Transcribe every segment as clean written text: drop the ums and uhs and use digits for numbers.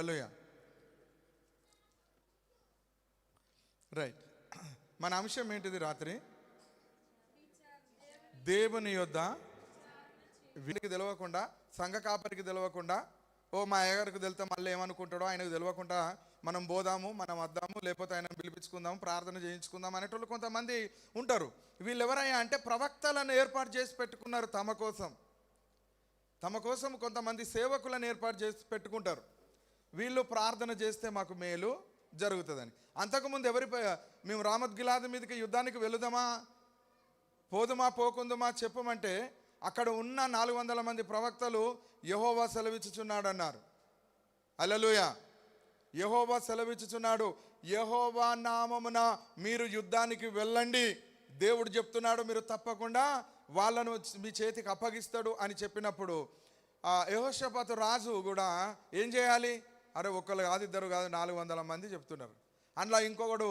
హల్లెలూయా. Right, మన అంశం ఏంటిది రాత్రి? దేవుని యొద్ద వీనికి తెలియకుండా, సంఘ కాపరికి తెలియకుండా, మా అయ్యగారికి తెలితే మళ్ళీ ఏమనుకుంటాడో ఆయనకు తెలియకుండా మనం పోదాము, మనం వద్దాము, లేకపోతే ఆయన పిలిపించుకుందాము, ప్రార్థన చేయించుకుందాం అనేటోళ్ళు కొంతమంది ఉంటారు. వీళ్ళు ఎవరయ్యా అంటే ప్రవక్తలను ఏర్పాటు చేసి పెట్టుకున్నారు తమ కోసం కొంతమంది సేవకులను ఏర్పాటు చేసి పెట్టుకుంటారు. వీళ్ళు ప్రార్థన చేస్తే మాకు మేలు జరుగుతుందని. అంతకుముందు మేము రామత్ గిలాదు మీదకి యుద్ధానికి వెళుదామా, పోదుమా, పోకుందుమా చెప్పమంటే అక్కడ ఉన్న 400 మంది ప్రవక్తలు యెహోవా సెలవిచ్చుచున్నాడు అన్నారు. హల్లెలూయా. యెహోవా సెలవిచ్చుచున్నాడు, యెహోవా నామమున మీరు యుద్ధానికి వెళ్ళండి, దేవుడు చెప్తున్నాడు, మీరు తప్పకుండా వాళ్ళను మీ చేతికి అప్పగిస్తాడు అని చెప్పినప్పుడు యెహోషాపాతు రాజు కూడా ఏం చేయాలి? అరే ఒక్కరు కాదు, ఇద్దరు కాదు, 400 మంది చెప్తున్నారు. అందులో ఇంకొకడు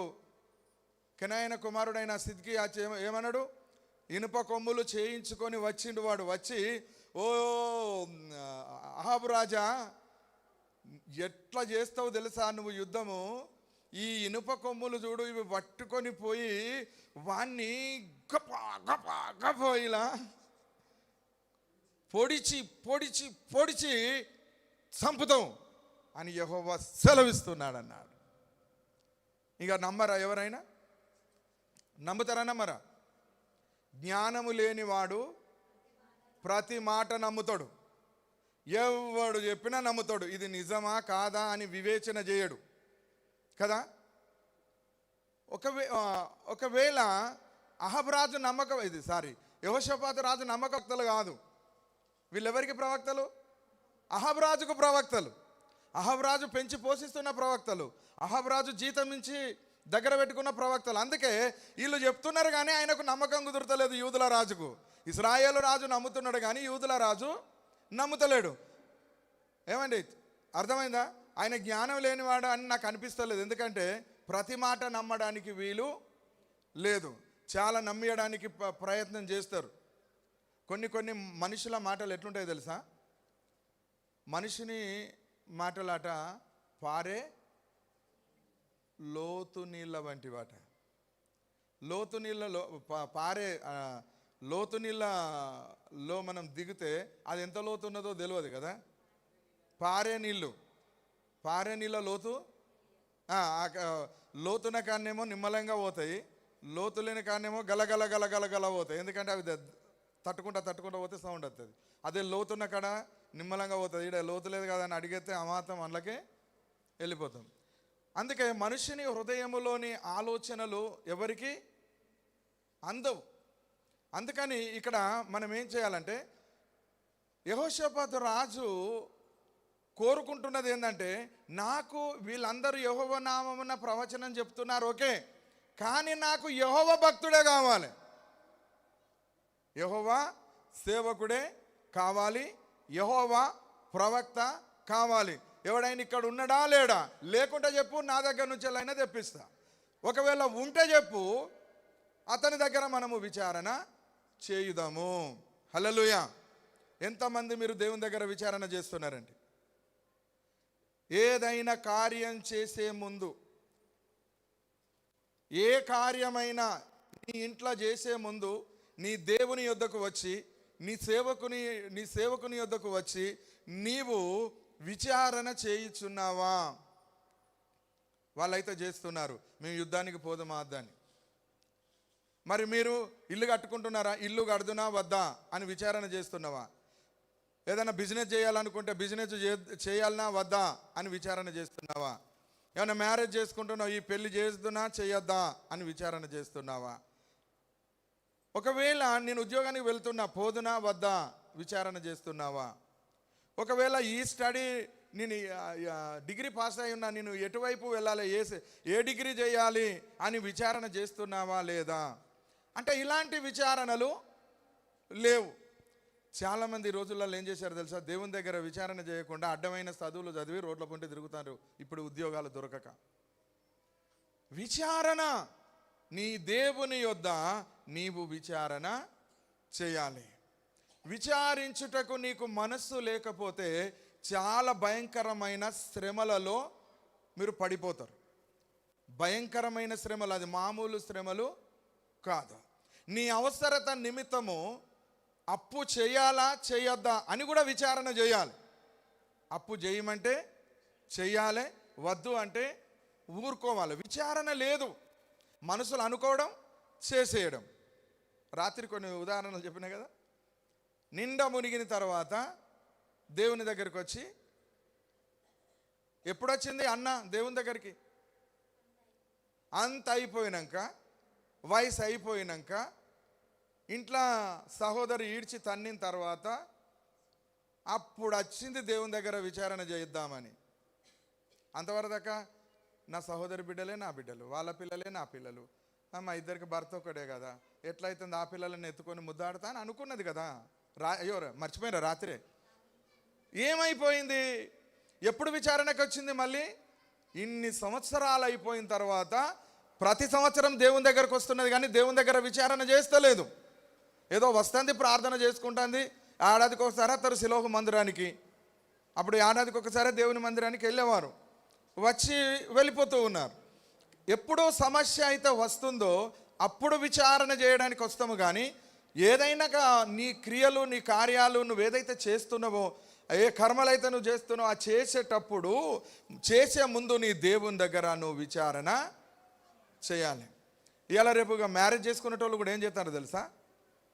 కెనాయన కుమారుడైన సిద్కియా ఏమన్నాడు? ఇనుప కొమ్ములు చేయించుకొని వచ్చిండు. వాడు వచ్చి, ఓ అహాబు రాజా, ఎట్లా చేస్తావు తెలుసా నువ్వు యుద్ధము? ఈ ఇనుప కొమ్ములు చూడు, ఇవి పట్టుకొని పోయి వాణ్ణి గప గప గప ఇలా పొడిచి పొడిచి పొడిచి చంపుతాం అని యెహోవా సెలవిస్తున్నాడు అన్నాడు. ఇక నమ్మరా? ఎవరైనా నమ్ముతారా? నమ్మరా? జ్ఞానము లేనివాడు ప్రతి మాట నమ్ముతాడు, ఎవడు చెప్పినా నమ్ముతాడు. ఇది నిజమా కాదా అని వివేచన చేయడు కదా. ఒకవేళ అహాబు రాజు యెహోషాపాతు రాజు నమ్మకస్తులు కాదు. వీళ్ళెవరికి ప్రవక్తలు? అహాబు రాజుకు ప్రవక్తలు. అహాబు రాజు పెంచి పోషిస్తున్న ప్రవక్తలు, అహాబు రాజు జీతం ఇచ్చి దగ్గర పెట్టుకున్న ప్రవక్తలు. అందుకే వీళ్ళు చెప్తున్నారు కానీ ఆయనకు నమ్మకం కుదురుతలేదు. యూదుల రాజుకు, ఇశ్రాయేలు రాజు నమ్ముతున్నాడు కానీ యూదుల రాజు నమ్ముతలేడు. ఏమండి, అర్థమైందా? ఆయన జ్ఞానం లేనివాడు అని నాకు అనిపిస్తలేదు. ఎందుకంటే ప్రతి మాట నమ్మడానికి వీలు లేదు, చాలా నమ్మేయడానికి ప్రయత్నం చేస్తారు. కొన్ని మనుషుల మాటలు ఎట్లుంటాయో తెలుసా? మనిషిని మాటలాట పారే లోతు నీళ్ళ వంటి వాట. లోతు నీళ్ళలో లోతు నీళ్ళలో మనం దిగితే అది ఎంత లోతు ఉన్నదో తెలియదు కదా. పారే నీళ్ళ లోతు, లోతున కాన్నేమో నిమ్మలంగా పోతాయి, లోతు లేని కాన్నేమో గలగల గలగల గల పోతాయి. ఎందుకంటే అవి తట్టుకుంటా పోతే సౌండ్ వస్తుంది. అదే లోతున్న కాడ నిమ్మలంగా పోతుంది. ఇక్కడ లోతు లేదు కదా అని అడిగితే అమాతం అందులోకే వెళ్ళిపోతాం. అందుకే మనిషిని హృదయములోని ఆలోచనలు ఎవరికి అందవు. అందుకని ఇక్కడ మనం ఏం చేయాలంటే, యెహోషాపాతు రాజు కోరుకుంటున్నది ఏంటంటే, నాకు వీళ్ళందరూ యెహోవా నామమున ప్రవచనం చెప్తున్నారు ఓకే, కానీ నాకు యెహోవా భక్తుడే కావాలి, యెహోవా సేవకుడే కావాలి, యెహోవా ప్రవక్త కావాలి. ఎవడైనా ఇక్కడ ఉన్నాడా లేడా? లేకుంటే చెప్పు, నా దగ్గర నుంచి అయినా తెప్పిస్తా. ఒకవేళ ఉంటే చెప్పు, అతని దగ్గర మనము విచారణ చేయుదాము. హల్లెలూయా. ఎంతమంది మీరు దేవుని దగ్గర విచారణ చేస్తున్నారండి? ఏదైనా కార్యం చేసే ముందు, ఏ కార్యమైనా నీ ఇంట్లో చేసే ముందు నీ దేవుని యొద్దకు వచ్చి, నీ సేవకుని యొద్దకు వచ్చి నీవు విచారణ చేయుచున్నావా? వాళ్ళైతే చేస్తున్నారు, మేము యుద్ధానికి పోదామా వద్దని. మరి మీరు ఇల్లు కట్టుకుంటున్నారా, ఇల్లు కడుదునా వద్దా అని విచారణ చేస్తున్నావా? ఏదైనా బిజినెస్ చేయాలనుకుంటే బిజినెస్ చేయాలనా వద్దా అని విచారణ చేస్తున్నావా? ఏమైనా మ్యారేజ్ చేసుకుంటున్నావు, ఈ పెళ్లి చేస్తున్నా చేయొద్దా అని విచారణ చేస్తున్నావా? ఒకవేళ నేను ఉద్యోగానికి వెళ్తున్నా, పోదునా వద్దా విచారణ చేస్తున్నావా? ఒకవేళ ఈ స్టడీ నేను డిగ్రీ పాస్ అయి ఉన్నా, నేను ఎటువైపు వెళ్ళాలి, ఏ డిగ్రీ చేయాలి అని విచారణ చేస్తున్నావా లేదా? అంటే ఇలాంటి విచారణలు లేవు. చాలామంది రోజులలో ఏం చేశారు తెలుసా? దేవుని దగ్గర విచారణ చేయకుండా అడ్డమైన చదువులు చదివి రోడ్ల పొంటి తిరుగుతారు ఇప్పుడు ఉద్యోగాలు దొరకక. విచారణ, నీ దేవుని యొద్ద నీవు విచారణ చేయాలి. విచారించుటకు నీకు మనస్సు లేకపోతే చాలా భయంకరమైన శ్రమలలో మీరు పడిపోతారు. భయంకరమైన శ్రమలు, అది మామూలు శ్రమలు కాదు. నీ అవసరత నిమిత్తము అప్పు చేయాలా చేయొద్దా అని కూడా విచారణ చేయాలి. అప్పు చేయమంటే చెయ్యాలి, వద్దు అంటే ఊరుకోవాలి. విచారణ లేదు, మనసులు అనుకోవడం, చేసేయడం. రాత్రి కొన్ని ఉదాహరణలు చెప్పినా కదా. నిండా మునిగిన తర్వాత దేవుని దగ్గరికి వచ్చి, ఎప్పుడొచ్చింది అన్న దేవుని దగ్గరికి? అంత అయిపోయినాక, వయసు అయిపోయినాక, ఇంట్లో సహోదరు ఈడ్చి తన్నిన తర్వాత అప్పుడు వచ్చింది దేవుని దగ్గర విచారణ చేద్దామని. అంతవరకు దాకా నా సహోదరి బిడ్డలే నా బిడ్డలు, వాళ్ళ పిల్లలే నా పిల్లలు, మా ఇద్దరికి భర్త ఒకడే కదా, ఎట్లయితుంది ఆ పిల్లలను ఎత్తుకొని ముద్దాడుతా అని అనుకున్నది కదా. అయ్యో మర్చిపోయినా రాత్రే. ఏమైపోయింది? ఎప్పుడు విచారణకు వచ్చింది? మళ్ళీ ఇన్ని సంవత్సరాలు అయిపోయిన తర్వాత ప్రతి సంవత్సరం దేవుని దగ్గరకు వస్తున్నది, కానీ దేవుని దగ్గర విచారణ చేస్తలేదు. ఏదో వస్తుంది, ప్రార్థన చేసుకుంటుంది. ఏడాదికి ఒకసారి అతను శిలోహ మందిరానికి, అప్పుడు ఏడాదికి ఒకసారి దేవుని మందిరానికి వెళ్ళేవారు, వచ్చి వెళ్ళిపోతూ ఉన్నారు. ఎప్పుడో సమస్య అయితే వస్తుందో అప్పుడు విచారణ చేయడానికి వస్తాము. కానీ ఏదైనా నీ క్రియలు, నీ కార్యాలు, నువ్వు ఏదైతే చేస్తున్నావో, ఏ కర్మలైతే నువ్వు చేస్తున్నావో, ఆ చేసేటప్పుడు, చేసే ముందు నీ దేవుని దగ్గర నువ్వు విచారణ చేయాలి. ఇలా రేపుగా మ్యారేజ్ చేసుకునేటోళ్ళు కూడా ఏం చేస్తారో తెలుసా?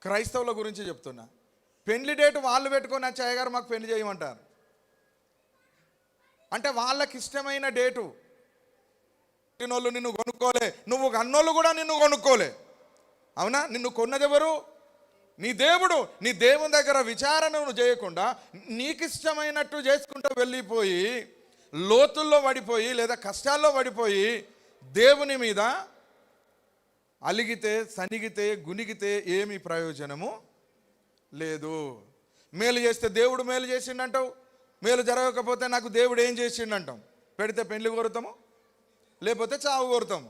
క్రైస్తవుల గురించి చెప్తున్నా. పెళ్లి డేటు వాళ్ళు పెట్టుకొని వచ్చి అయ్యగారు మాకు పెళ్లి చేయమంటారు. అంటే వాళ్ళకి ఇష్టమైన డేటు. వాళ్ళు నిన్ను కొనుక్కోలే, నువ్వు కన్నోళ్ళు కూడా నిన్ను కొనుక్కోలే. అవునా? నిన్ను కొన్నది ఎవరు? నీ దేవుడు. నీ దేవుని దగ్గర విచారణ నువ్వు చేయకుండా నీకు ఇష్టమైనట్టు చేసుకుంటూ వెళ్ళిపోయి లోతుల్లో పడిపోయి లేదా కష్టాల్లో పడిపోయి దేవుని మీద అలిగితే, సనిగితే, గునిగితే ఏమీ ప్రయోజనము లేదు. మేలు చేస్తే దేవుడు మేలు చేసిండంటావు, మేలు జరగకపోతే నాకు దేవుడు ఏం చేసిండంటాం. పెడితే పెళ్లి కోరుతాము, లేకపోతే చావు కోరుతాము.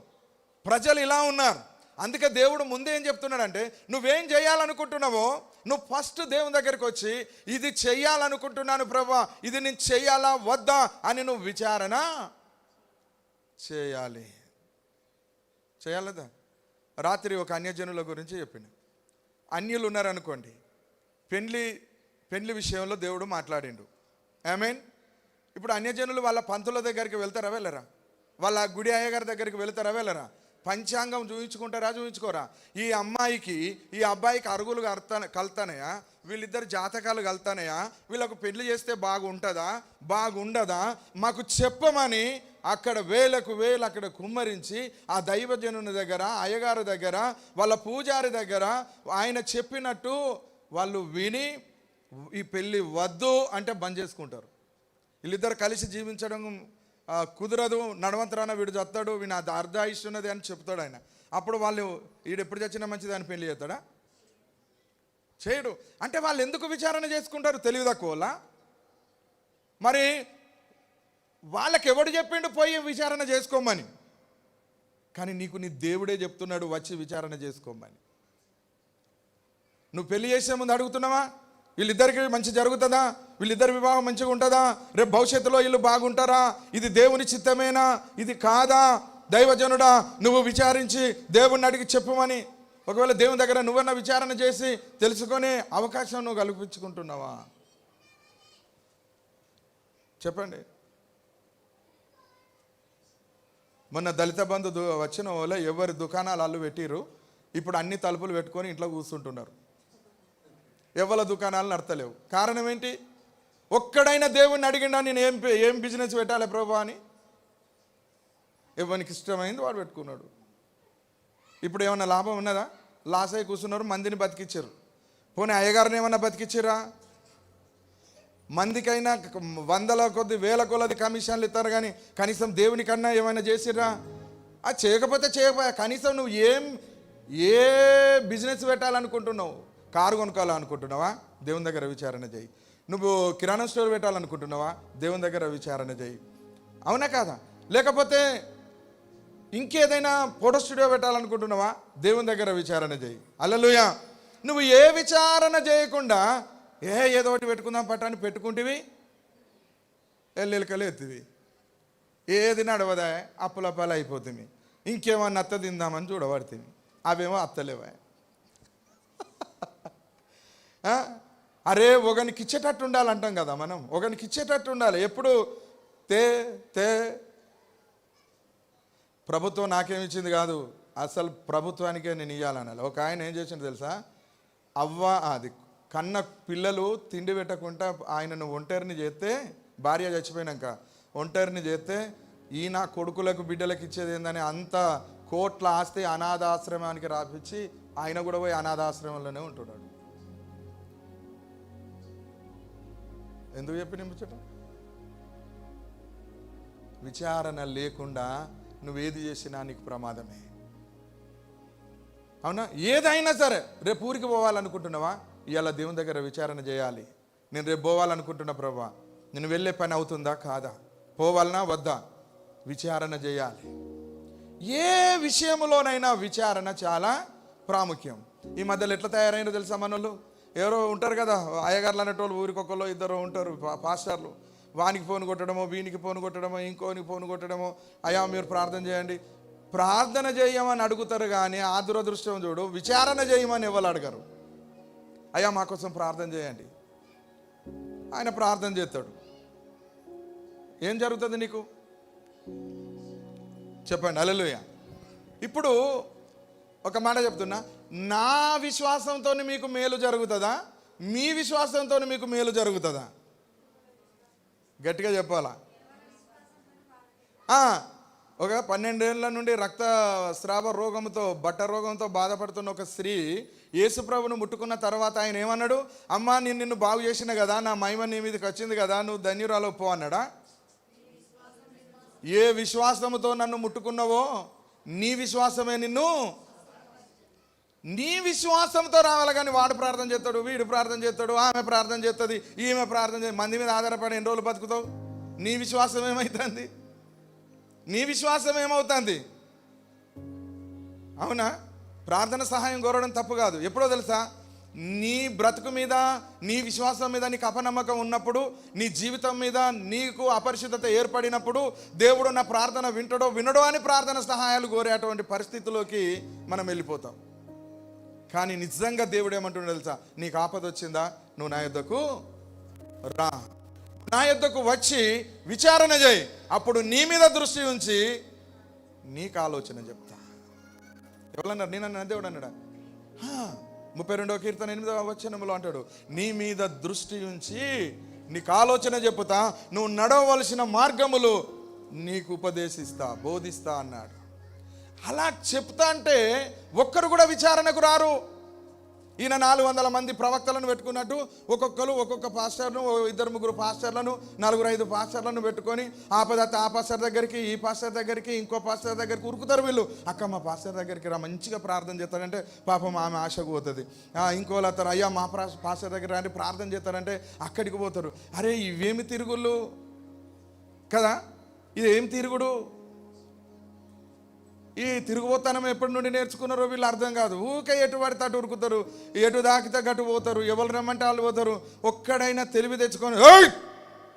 ప్రజలు ఇలా ఉన్నారు. అందుకే దేవుడు ముందే ఏం చెప్తున్నాడంటే, నువ్వేం చేయాలనుకుంటున్నావో నువ్వు ఫస్ట్ దేవుని దగ్గరికి వచ్చి, ఇది చెయ్యాలనుకుంటున్నాను ప్రభువా, ఇది నేను చెయ్యాలా వద్దా అని నువ్వు విచారణ చేయాలి. చేయాలదా? రాత్రి ఒక అన్యజనుల గురించి చెప్పిన. అన్యులు ఉన్నారనుకోండి, పెండ్లి విషయంలో దేవుడు మాట్లాడిండు. ఆమేన్. ఇప్పుడు అన్యజనులు వాళ్ళ పంతుల దగ్గరికి వెళ్తారా వెళ్ళరా? వాళ్ళ గుడి అయ్యగారి దగ్గరికి వెళ్తారా వెళ్ళరా? పంచాంగం చూపించుకుంటారా చూపించుకోరా? ఈ అమ్మాయికి ఈ అబ్బాయికి అరుగులు కలుతానయా? వీళ్ళిద్దరు జాతకాలు కలుతానయా? వీళ్ళకు పెళ్లి చేస్తే బాగుంటుందా బాగుండదా? మాకు చెప్పమని అక్కడ వేలకు వేలు అక్కడ కుమ్మరించి ఆ దైవజనుని దగ్గర, అయ్యగారి దగ్గర, వాళ్ళ పూజారి దగ్గర ఆయన చెప్పినట్టు వాళ్ళు విని ఈ పెళ్ళి వద్దు అంటే బంద్ చేసుకుంటారు. వీళ్ళిద్దరు కలిసి జీవించడం కుదరదు, నడవంతరాన వీడు చస్తాడు, వీడు అది అర్ధాయిస్తున్నది అని చెప్తాడు ఆయన. అప్పుడు వాళ్ళు వీడు ఎప్పుడు చచ్చినా మంచిది అని పెళ్లి చేస్తాడా? చేయడు. అంటే వాళ్ళు ఎందుకు విచారణ చేసుకుంటారు? తెలివి తక్కువలా? మరి వాళ్ళకి ఎవడు చెప్పిండు పోయి విచారణ చేసుకోమని? కానీ నీకు నీ దేవుడే చెప్తున్నాడు వచ్చి విచారణ చేసుకోమని. నువ్వు పెళ్లి చేసే ముందు అడుగుతున్నావా వీళ్ళిద్దరికి మంచి జరుగుతుందా, వీళ్ళిద్దరి వివాహం మంచిగా ఉంటుందా, రేపు భవిష్యత్తులో వీళ్ళు బాగుంటారా, ఇది దేవుని చిత్తమేనా, ఇది కాదా? దైవజనుడా నువ్వు విచారించి దేవుణ్ణి అడిగి చెప్పమని ఒకవేళ దేవుని దగ్గర నువ్వన్నా విచారణ చేసి తెలుసుకునే అవకాశం నువ్వు కల్పించుకుంటున్నావా? చెప్పండి. మొన్న దళిత బంధు వచ్చిన వాళ్ళు ఎవరి దుకాణాలు అల్లు పెట్టిరు, ఇప్పుడు అన్ని తలుపులు పెట్టుకొని ఇంట్లో కూర్చుంటున్నారు. ఎవరి దుకాణాలు నడతలేవు. కారణం ఏంటి? ఒక్కడైనా దేవుణ్ణి అడిగిండా నేను ఏం బిజినెస్ పెట్టాలి ప్రభా అని? ఎవరికి ఇష్టమైంది వాడు పెట్టుకున్నాడు. ఇప్పుడు ఏమన్నా లాభం ఉన్నదా? లాస్ అయి కూర్చున్నారు, మందిని బతికిచ్చారు. పోనీ అయ్యగారిని ఏమన్నా బతికిచ్చిరా? మందికైనా వందల కొద్ది వేల కొలది కమిషన్లు ఇస్తారు, కానీ కనీసం దేవునికన్నా ఏమైనా చేసిర్రా? అది చేయకపోతే కనీసం నువ్వు ఏ బిజినెస్ పెట్టాలనుకుంటున్నావు? కారు కొనుక్కోవాలనుకుంటున్నావా? దేవుని దగ్గర విచారణ చేయి. నువ్వు కిరాణా స్టోర్ పెట్టాలనుకుంటున్నావా? దేవుని దగ్గర విచారణ చేయి. అవునా కాదా? లేకపోతే ఇంకేదైనా ఫోటో స్టూడియో పెట్టాలనుకుంటున్నావా? దేవుని దగ్గర విచారణ చేయి. హల్లెలూయా. నువ్వు ఏ విచారణ చేయకుండా ఏదో ఒకటి పెట్టుకుందాం పట్టాన్ని పెట్టుకుంటేవి ఎల్లెలకలు ఎత్తివి, ఏది నడవదా అప్పులపాలు అయిపోతుంది. ఇంకేమన్నా అత్త తిందామని చూడబడుతుంది, అవేమో అత్తలేవా. అరే ఒకనికి ఇచ్చేటట్టు ఉండాలంటాం కదా మనం, ఒకనికి ఇచ్చేటట్టు ఉండాలి ఎప్పుడు. తే తే ప్రభుత్వం నాకేమిచ్చింది కాదు, అసలు ప్రభుత్వానికే నేను ఇవ్వాలనాలి. ఒక ఆయన ఏం చేసిండు తెలుసా, అది కన్న పిల్లలు తిండి పెట్టకుండా ఆయనను ఒంటరిని చేస్తే, భార్య చచ్చిపోయినాక ఒంటరిని చేస్తే, ఈయన కొడుకులకు బిడ్డలకు ఇచ్చేది ఏందని అంత కోట్ల ఆస్తి అనాథాశ్రమానికి రాపించి ఆయన కూడా పోయి అనాథాశ్రమంలోనే ఉంటున్నాడు. ఎందుకు చెప్పి నింపుచట? విచారణ లేకుండా నువ్వేది చేసినా నీకు ప్రమాదమే. అవునా? ఏదైనా సరే, రేపు ఊరికి పోవాలనుకుంటున్నావా, ఇవాళ దేవుని దగ్గర విచారణ చేయాలి. నేను రేపు పోవాలనుకుంటున్నా ప్రభా, నేను వెళ్ళే పని అవుతుందా కాదా, పోవాలనా వద్దా, విచారణ చేయాలి. ఏ విషయంలోనైనా విచారణ చాలా ప్రాముఖ్యం. ఈ మధ్యలో ఎట్లా తయారైనో తెలుసా మనోళ్ళు? ఎవరో ఉంటారు కదా అయ్యగారులు అనేటోళ్ళు, ఊరికొకళ్ళు ఇద్దరు ఉంటారు పాస్టర్లు. వానికి ఫోన్ కొట్టడమో, వీనికి ఫోన్ కొట్టడమో, ఇంకోనికి ఫోన్ కొట్టడమో, అయ్యా మీరు ప్రార్థన చేయండి. ప్రార్థన చేయమని అడుగుతారు కానీ ఆ దురదృష్టం చూడు, విచారణ చేయమని ఎవరు అడగరు. అయ్యా మా కోసం ప్రార్థన చేయండి, ఆయన ప్రార్థన చేస్తాడు. ఏం జరుగుతుంది నీకు చెప్పండి? హల్లెలూయా. ఇప్పుడు ఒక మాట చెప్తున్నా, నా విశ్వాసంతో మీకు మేలు జరుగుతుందా, మీ విశ్వాసంతో మీకు మేలు జరుగుతుందా? గట్టిగా చెప్పాలా? ఒక 12 ఏళ్ల నుండి రక్తస్రావ రోగంతో, బట్ట రోగంతో బాధపడుతున్న ఒక స్త్రీ యేసుప్రభును ముట్టుకున్న తర్వాత ఆయన ఏమన్నాడు? అమ్మా నేను నిన్ను బాగు చేసిన కదా, నా మహిమ నీ మీదకి వచ్చింది కదా, నువ్వు ధన్యురాలు పో అన్నాడా? ఏ విశ్వాసముతో నన్ను ముట్టుకున్నావో నీ విశ్వాసమే నిన్ను, నీ విశ్వాసంతో రావాలి. కానీ వాడు ప్రార్థన చేస్తాడు, వీడు ప్రార్థన చేస్తాడు, ఆమె ప్రార్థన చేస్తుంది, ఈమె ప్రార్థన చేస్తుంది. మంది మీద ఆధారపడి ఎన్ని రోజులు బతుకుతావు? నీ విశ్వాసం ఏమవుతుంది? నీ విశ్వాసం ఏమవుతుంది? అవునా? ప్రార్థన సహాయం కోరడం తప్పు కాదు. ఎప్పుడో తెలుసా, నీ బ్రతుకు మీద, నీ విశ్వాసం మీద నీకు అపనమ్మకం ఉన్నప్పుడు, నీ జీవితం మీద నీకు అపరిశుద్ధత ఏర్పడినప్పుడు, దేవుడు నా ప్రార్థన వింటడో వినడో అని ప్రార్థన సహాయాలు కోరేటువంటి పరిస్థితిలోకి మనం వెళ్ళిపోతాం. కానీ నిజంగా దేవుడు ఏమంటుండో తెలుసా, నీకు ఆపద వచ్చిందా, నువ్వు నా యొద్దకు రా, నా యొద్దకు వచ్చి విచారణ చేయి, అప్పుడు నీ మీద దృష్టి ఉంచి నీకు ఆలోచన చెప్తా. ఎవరన్నారు? నేనన్నా? దేవుడు అన్నాడా? 32వ కీర్తన 8వ వచనంలో అంటాడు, నీ మీద దృష్టి ఉంచి నీకు ఆలోచన చెప్పుతా, నువ్వు నడవవలసిన మార్గములు నీకు ఉపదేశిస్తా, బోధిస్తా అన్నాడు. అలా చెప్తా అంటే ఒక్కరు కూడా విచారణకు రారు. ఈయన 400 మంది ప్రవక్తలను పెట్టుకున్నట్టు ఒక్కొక్కరు ఒక్కొక్క పాస్టర్ను, 2-3 పాస్టర్లను, 4-5 పాస్టర్లను పెట్టుకొని ఆపదత్త ఆ పాస్టర్ దగ్గరికి, ఈ పాస్టర్ దగ్గరికి, ఇంకో పాస్టర్ దగ్గరికి ఉరుకుతారు వీళ్ళు. అక్క మా పాస్టర్ దగ్గరికి రా, మంచిగా ప్రార్థన చేస్తారంటే పాపం ఆమె ఆశకు పోతుంది. ఇంకోళ్ళు అత్తారు, అయ్యా మా పాస్టర్ దగ్గర రండి ప్రార్థన చేస్తారంటే అక్కడికి పోతారు. అరే ఇవేమి తిరుగుళ్ళు కదా, ఇదేం తిరుగుడు? ఈ తిరుగుబోతనం ఎప్పటి నుండి నేర్చుకున్నారో వీళ్ళు అర్థం కాదు. ఊకే ఎటు పడితే అటు ఉరుకుతారు, ఎటు దాకితే గటు పోతారు, ఎవరు రమ్మంటే వాళ్ళు పోతారు. ఒక్కడైనా తెలివి తెచ్చుకొని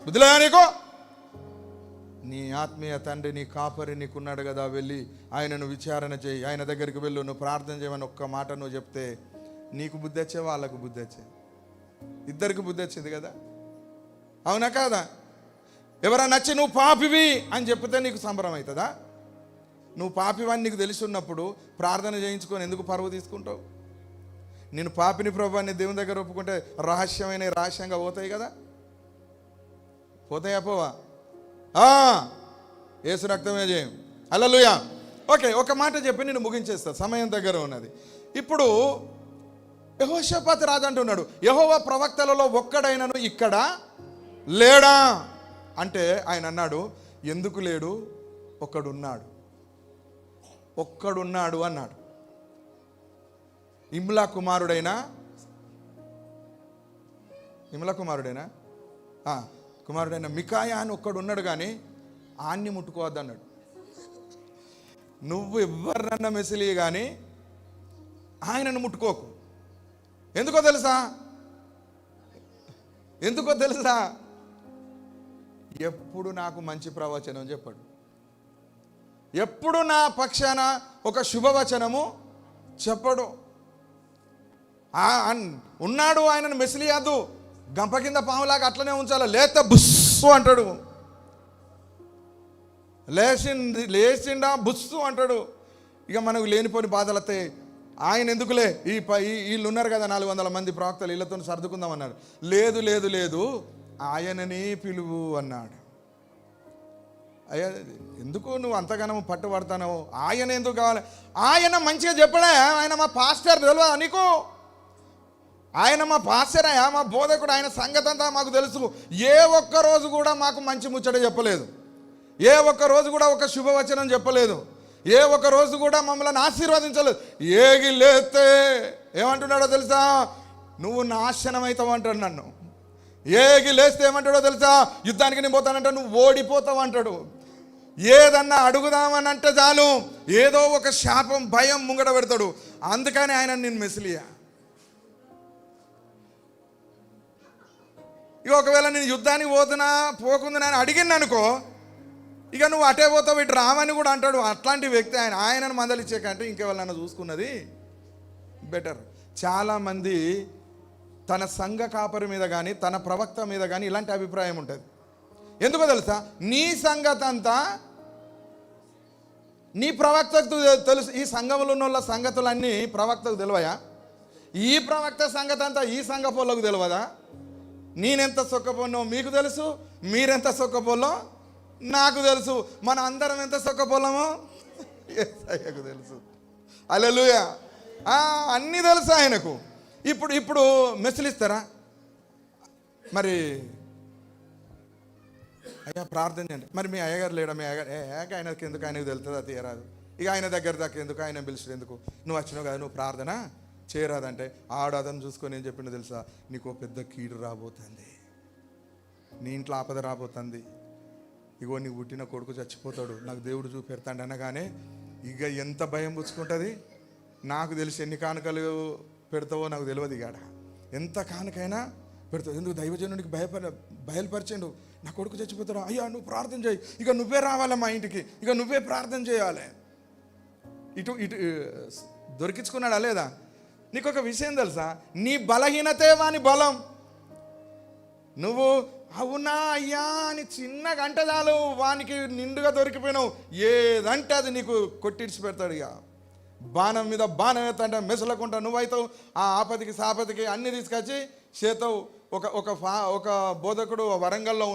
బుద్ధిలే నీకో, నీ ఆత్మీయ తండ్రి నీ కాపరి నీకున్నాడు కదా, వెళ్ళి ఆయనను విచారణ చేయి, ఆయన దగ్గరికి వెళ్ళు, నువ్వు ప్రార్థన చేయమని ఒక్క మాట నువ్వు చెప్తే నీకు బుద్ధి వచ్చే, వాళ్ళకు బుద్ధి వచ్చే, ఇద్దరికి బుద్ధి వచ్చింది కదా. అవునా కాదా? ఎవరైనా నచ్చి నువ్వు పాపివి అని చెప్తే నీకు సంబరం అవుతుందా? నువ్వు పాపివని నీకు తెలిసి ఉన్నప్పుడు ప్రార్థన చేయించుకొని ఎందుకు పరువు తీసుకుంటావు? నేను పాపిని ప్రభు అని దేవుని దగ్గర ఒప్పుకుంటే రహస్యంగా పోతాయి కదా. పోతాయా? పోవా? యేసు రక్తమే జయం. హల్లెలూయా. ఓకే, ఒక మాట చెప్పి నేను ముగించేస్తా, సమయం దగ్గర ఉన్నది. ఇప్పుడు యెహోషాపాతు రాజు అంటున్నాడు, యెహోవా ప్రవక్తలలో ఒక్కడైనను ఇక్కడ లేడా అంటే ఆయన అన్నాడు, ఎందుకు లేడు? ఒక్కడున్నాడు అన్నాడు. ఇమ్లా కుమారుడైనా మికాయా అని ఒక్కడు ఉన్నాడు, కానీ ఆన్ని ముట్టుకోవద్దన్నాడు. నువ్వు ఎవరినన్నా మెసిలి కానీ ఆయనను ముట్టుకోకు. ఎందుకో తెలుసా? ఎప్పుడు నాకు మంచి ప్రవచనం చెప్పాడు, ఎప్పుడు నా పక్షాన ఒక శుభవచనము చెప్పడు. ఉన్నాడు ఆయనను మెసిలియాదు గంప కింద పాములాగా అట్లనే ఉంచాలి, లేత బుస్సు అంటాడు, లేచిండా బుస్సు అంటాడు. ఇక మనకు లేనిపోని బాధలు వస్తాయి. ఆయన ఎందుకులే వీళ్ళు ఉన్నారు కదా 400 మంది ప్రవక్తలు, వీళ్ళతో సర్దుకుందాం అన్నాడు. లేదు లేదు లేదు, ఆయననే పిలువు అన్నాడు. అయ్యా ఎందుకు నువ్వు అంతగానో పట్టుబడతావు, ఆయన ఎందుకు కావాలి? ఆయన మంచిగా చెప్పడా, ఆయన మా పాస్టర్ తెలియదా నీకు? ఆయన మా పాస్టర్ అయ్యా, మా బోధకుడు, ఆయన సంగతి అంతా మాకు తెలుసు. ఏ ఒక్క రోజు కూడా మాకు మంచి ముచ్చట చెప్పలేదు, ఏ ఒక్క రోజు కూడా ఒక శుభవచనం చెప్పలేదు, ఏ ఒక్క రోజు కూడా మమ్మల్ని ఆశీర్వదించలేదు. ఏగి లేతే ఏమంటున్నాడో తెలుసా? నువ్వు నాశనం అవుతావు అంటాడు నన్ను. ఏగి లేస్తే ఏమంటాడో తెలుసా? యుద్ధానికి నేను పోతానంటే నువ్వు ఓడిపోతావు అంటాడు. ఏదన్నా అడుగుదామని అంటే చాలు ఏదో ఒక శాపం భయం ముంగట పెడతాడు. అందుకని ఆయన నేను మెసిలియా. ఇక ఒకవేళ నేను యుద్ధానికి పోకుండా నేను అడిగిన అనుకో, ఇక నువ్వు అటే పోతావు ఇటు రామని కూడా అంటాడు. అట్లాంటి వ్యక్తి ఆయన. ఆయనను మందలిచ్చే కంటే ఇంకెవరన్నా చూసుకున్నది బెటర్. చాలామంది తన సంఘ కాపరి మీద కానీ తన ప్రవక్త మీద కానీ ఇలాంటి అభిప్రాయం ఉంటుంది. ఎందుకో తెలుసా? నీ సంగతి అంతా నీ ప్రవక్తకు తెలుసు. ఈ సంఘంలో ఉన్న వాళ్ళ సంగతులన్నీ ప్రవక్తకు తెలివయా? ఈ ప్రవక్త సంగతి అంతా ఈ సంఘ పోళ్ళకు తెలియదా? నేనెంత సొక్కపోనో మీకు తెలుసు, మీరెంత సొక్కపోలో నాకు తెలుసు, మన అందరం ఎంత సొక్కపోలమో యేసయ్యకు తెలుసు. హల్లెలూయా. అన్నీ తెలుసు ఆయనకు. ఇప్పుడు మెసిలిస్తారా? మరి అయ్యా ప్రార్థన చేయండి. మరి మీ అయ్యగారు లేడా? మీ అయ్యగారు ఆయనకి ఎందుకు, ఆయనకు తెలుస్తుంది, అది తీయరాదు. ఇక ఆయన దగ్గర దాకా ఎందుకు, ఆయన పిలిచిన ఎందుకు? నువ్వు వచ్చినావు కదా, నువ్వు ప్రార్థన చేయరాదంటే అతను చూసుకొని ఏం చెప్పిండో తెలుసా? నీకు పెద్ద కీడు రాబోతుంది, నీ ఇంట్లో ఆపద రాబోతుంది, ఇగో నీకు పుట్టిన కొడుకు చచ్చిపోతాడు, నాకు దేవుడు చూపెడతాడు అనగానే ఇక ఎంత భయం పుచ్చుకుంటుంది. నాకు తెలిసి ఎన్ని కానుకలు పెడతావో నాకు తెలియదు. ఇక ఎంత కానుకైనా పెడతావు. ఎందుకు? దైవజనుడికి బయలుపరిచిండు, నా కొడుకు చచ్చిపోతాడు, అయ్యా నువ్వు ప్రార్థన చేయి, ఇక నువ్వే రావాలి మా ఇంటికి, ఇక నువ్వే ప్రార్థన చేయాలి. ఇటు దొరికించుకున్నాడా లేదా? నీకు ఒక విషయం తెలుసా? నీ బలహీనతే వాని బలం. నువ్వు అవునా అయ్యా అని చిన్న గంట చాలు వానికి నిండుగా దొరికిపోయినావు, ఏదంటే అది నీకు కొట్టిడిచి పెడతాడు. ఇక బాణం మీద బాణం ఎత్తంటే మెసలకుండా నువ్వైతావు. ఆ ఆపదికి సాపతికి అన్ని తీసుకొచ్చి చేతావు. ఒక బోధకుడు వరంగల్లో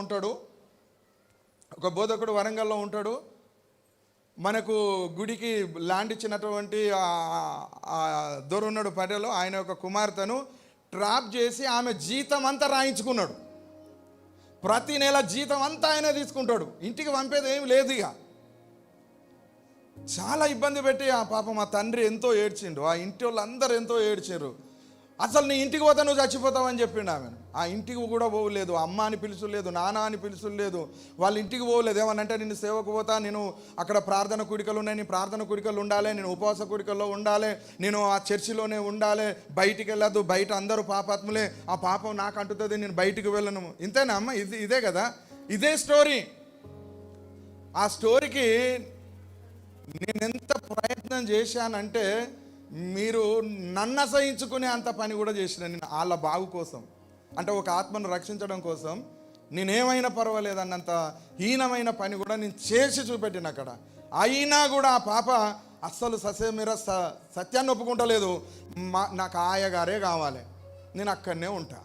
ఉంటాడు. మనకు గుడికి ల్యాండ్ ఇచ్చినటువంటి దొరున్నాడు పల్లెలో. ఆయన ఒక కుమార్తెను ట్రాప్ చేసి ఆమె జీతం అంతా రాయించుకున్నాడు. ప్రతి నెల జీతం అంతా ఆయన తీసుకుంటాడు, ఇంటికి పంపేది ఏమి లేదు. ఇక చాలా ఇబ్బంది పెట్టి ఆ పాపం మా తండ్రి ఎంతో ఏడ్చిండు, ఆ ఇంటి వాళ్ళు అందరూ ఎంతో ఏడ్చారు. అసలు నీ ఇంటికి పోతే నువ్వు చచ్చిపోతావని చెప్పిండు ఆమెను. ఆ ఇంటికి కూడా పోవలేదు, అమ్మ అని పిలుచులేదు, నాన్న అని పిలుచులేదు, వాళ్ళ ఇంటికి పోవలేదు. ఏమనంటే నేను సేవకు పోతా, నేను అక్కడ ప్రార్థన కూడికలు ఉన్నాయి, నేను ప్రార్థన కూడికలు ఉండాలి, నేను ఉపవాస కూడికల్లో ఉండాలి, నేను ఆ చర్చిలోనే ఉండాలి, బయటికి వెళ్ళదు, బయట అందరూ పాపాత్ములే, ఆ పాపం నాకు అంటుతుంది, నేను బయటికి వెళ్ళను. ఇంతేనా అమ్మ? ఇదే కదా, ఇదే స్టోరీ. ఆ స్టోరీకి నేనెంత ప్రయత్నం చేశానంటే మీరు నన్ను అసహించుకునే అంత పని కూడా చేసిన నేను వాళ్ళ బాగు కోసం. అంటే ఒక ఆత్మను రక్షించడం కోసం నేనేమైనా పర్వాలేదు అన్నంత హీనమైన పని కూడా నేను చేసి చూపెట్టిన అక్కడ. అయినా కూడా ఆ పాప అస్సలు ససేమిర సత్యాన్ని ఒప్పుకుంటలేదు. నాకు ఆయగారే కావాలి, నేను అక్కడనే ఉంటా.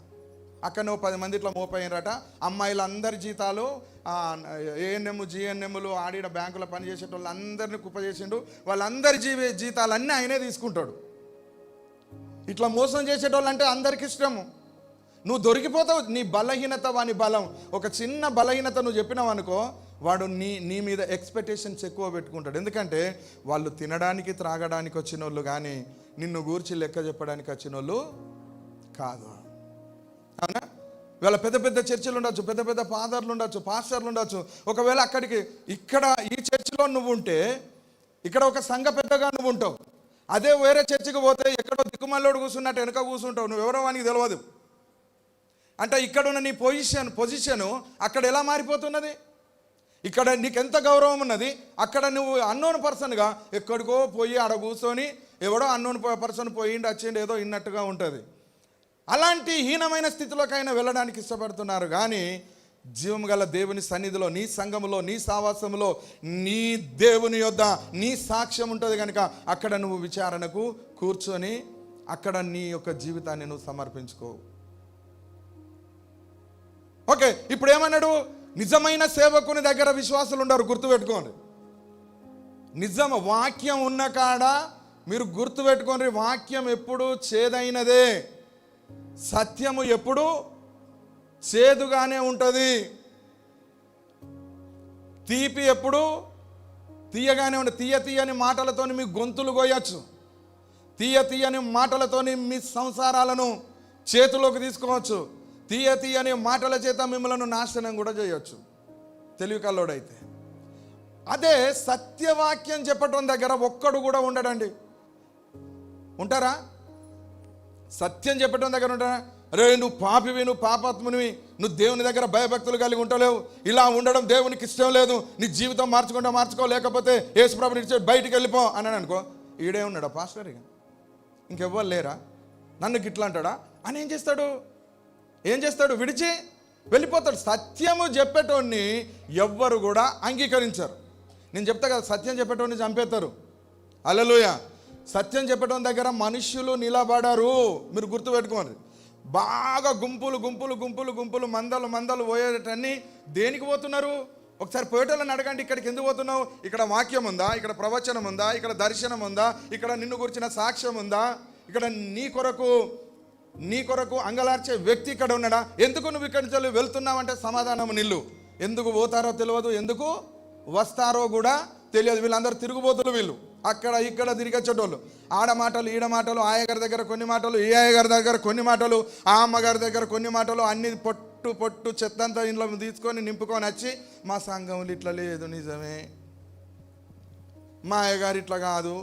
అక్కడనే 10 మంది ఇట్లా మోపయ్యారట. అమ్మాయిలందరి జీతాలు ఏఎన్ఎం జిఎన్ఎంలు ఆడిన బ్యాంకులో పనిచేసేటోళ్ళు అందరినీ కుప్ప చేసిండు. వాళ్ళందరి జీతాలన్నీ ఆయనే తీసుకుంటాడు. ఇట్లా మోసం చేసేటోళ్ళు అంటే అందరికి ఇష్టము. నువ్వు దొరికిపోతావు. నీ బలహీనత వాని బలం. ఒక చిన్న బలహీనత నువ్వు చెప్పినావు అనుకో, వాడు నీ మీద ఎక్స్పెక్టేషన్స్ ఎక్కువ పెట్టుకుంటాడు. ఎందుకంటే వాళ్ళు తినడానికి త్రాగడానికి వచ్చిన వాళ్ళు కానీ నిన్ను గూర్చి లెక్క చెప్పడానికి వచ్చిన వాళ్ళు కాదు. అవునా? వీళ్ళ పెద్ద పెద్ద చర్చిలు ఉండొచ్చు, పెద్ద పెద్ద ఫాదర్లు ఉండొచ్చు, పాస్టర్లు ఉండొచ్చు. ఒకవేళ ఇక్కడ ఈ చర్చిలో నువ్వు ఉంటే, ఇక్కడ ఒక సంఘ పెద్దగా నువ్వు ఉంటావు. అదే వేరే చర్చికి పోతే ఎక్కడో దిక్కుమల్లోడు కూర్చున్నట్టు వెనక కూర్చుంటావు. నువ్వెవరో వానికి తెలియదు. అంటే ఇక్కడున్న నీ పొజిషను అక్కడ ఎలా మారిపోతున్నది? ఇక్కడ నీకెంత గౌరవం ఉన్నది, అక్కడ నువ్వు అన్నోన్ పర్సన్గా ఎక్కడికో పోయి ఆడ కూర్చొని ఎవడో అన్నోన్ పర్సన్ పోయిండి వచ్చిండి ఏదో ఇన్నట్టుగా ఉంటుంది. అలాంటి హీనమైన స్థితిలోకైనా వెళ్ళడానికి ఇష్టపడుతున్నారు. కానీ జీవం గల దేవుని సన్నిధిలో, నీ సంఘములో, నీ సావాసములో, నీ దేవుని యొద్ద నీ సాక్ష్యం ఉంటుంది కనుక అక్కడ నువ్వు విచారణకు కూర్చొని అక్కడ నీ యొక్క జీవితాన్ని నువ్వు సమర్పించుకో. ఓకే, ఇప్పుడు ఏమన్నాడు? నిజమైన సేవకుని దగ్గర విశ్వాసులు ఉండరు, గుర్తుపెట్టుకోండి. నిజం వాక్యం ఉన్న కాడ మీరు గుర్తుపెట్టుకోండి, వాక్యం ఎప్పుడు చేదైనదే, సత్యము ఎప్పుడు చేదుగానే ఉంటుంది, తీపి ఎప్పుడు తీయగానే ఉంటుంది. తీయని మాటలతోని మీ గొంతులు కోయచ్చు, తీయని మాటలతోని మీ సంసారాలను చేతిలోకి తీసుకోవచ్చు, తీయని మాటల చేత మిమ్మల్ని నాశనం కూడా చేయొచ్చు తెలివి కల్లోడైతే. అదే సత్యవాక్యం చెప్పటం దగ్గర ఒక్కడు కూడా ఉండడండి. ఉంటారా? సత్యం చెప్పటం దగ్గర ఉంటారా? రే నువ్వు పాపివి, నువ్వు పాపాత్మునివి, నువ్వు దేవుని దగ్గర భయభక్తులు కలిగి ఉండలేవు, ఇలా ఉండడం దేవునికి ఇష్టం లేదు, నీ జీవితం మార్చుకో, లేకపోతే యేసుప్రభుని ఇచ్చి బయటికి వెళ్ళిపో అన్నాడు అనుకో, ఈడే ఉన్నాడా పాస్టర్? ఇక ఇంకెవ్వరు లేరా? నన్ను గిట్లా అంటాడా అని ఏం చేస్తాడు? విడిచి వెళ్ళిపోతాడు. సత్యము చెప్పేటోడిని ఎవ్వరు కూడా అంగీకరించరు. నేను చెప్తా కదా, సత్యం చెప్పేటోడిని చంపేస్తారు. హల్లెలూయా. సత్యం చెప్పటం దగ్గర మనుష్యులు నిలబడరు, మీరు గుర్తుపెట్టుకోండి. బాగా గుంపులు మందలు పోయేటన్ని దేనికి పోతున్నారు? ఒకసారి పోయేటోళ్ళని అడగండి, ఇక్కడికి ఎందుకు పోతున్నావు? ఇక్కడ వాక్యం ఉందా? ఇక్కడ ప్రవచనం ఉందా? ఇక్కడ దర్శనం ఉందా? ఇక్కడ నిన్ను గురించిన సాక్ష్యం ఉందా? ఇక్కడ నీ కొరకు అంగలార్చే వ్యక్తి ఇక్కడ ఉన్నాడా? ఎందుకు నువ్వు ఇక్కడి నుంచి వెళ్తున్నావంటే సమాధానం నిల్లు. ఎందుకు పోతారో తెలియదు, ఎందుకు వస్తారో కూడా తెలియదు. వీళ్ళందరూ తిరుగుబోతులు. వీళ్ళు అక్కడ ఇక్కడ తిరిగొచ్చేటోళ్ళు. ఆడ మాటలు ఈడ మాటలు, ఆయగారి దగ్గర కొన్ని మాటలు, ఈ ఆయగారి దగ్గర కొన్ని మాటలు, ఆ అమ్మగారి దగ్గర కొన్ని మాటలు, అన్ని పొట్టు చెత్తంతా ఇంట్లో తీసుకొని నింపుకొని వచ్చి మా సంఘంలో ఇట్లా లేదు, నిజమే మా అయ్యగారు ఇట్లా కాదు.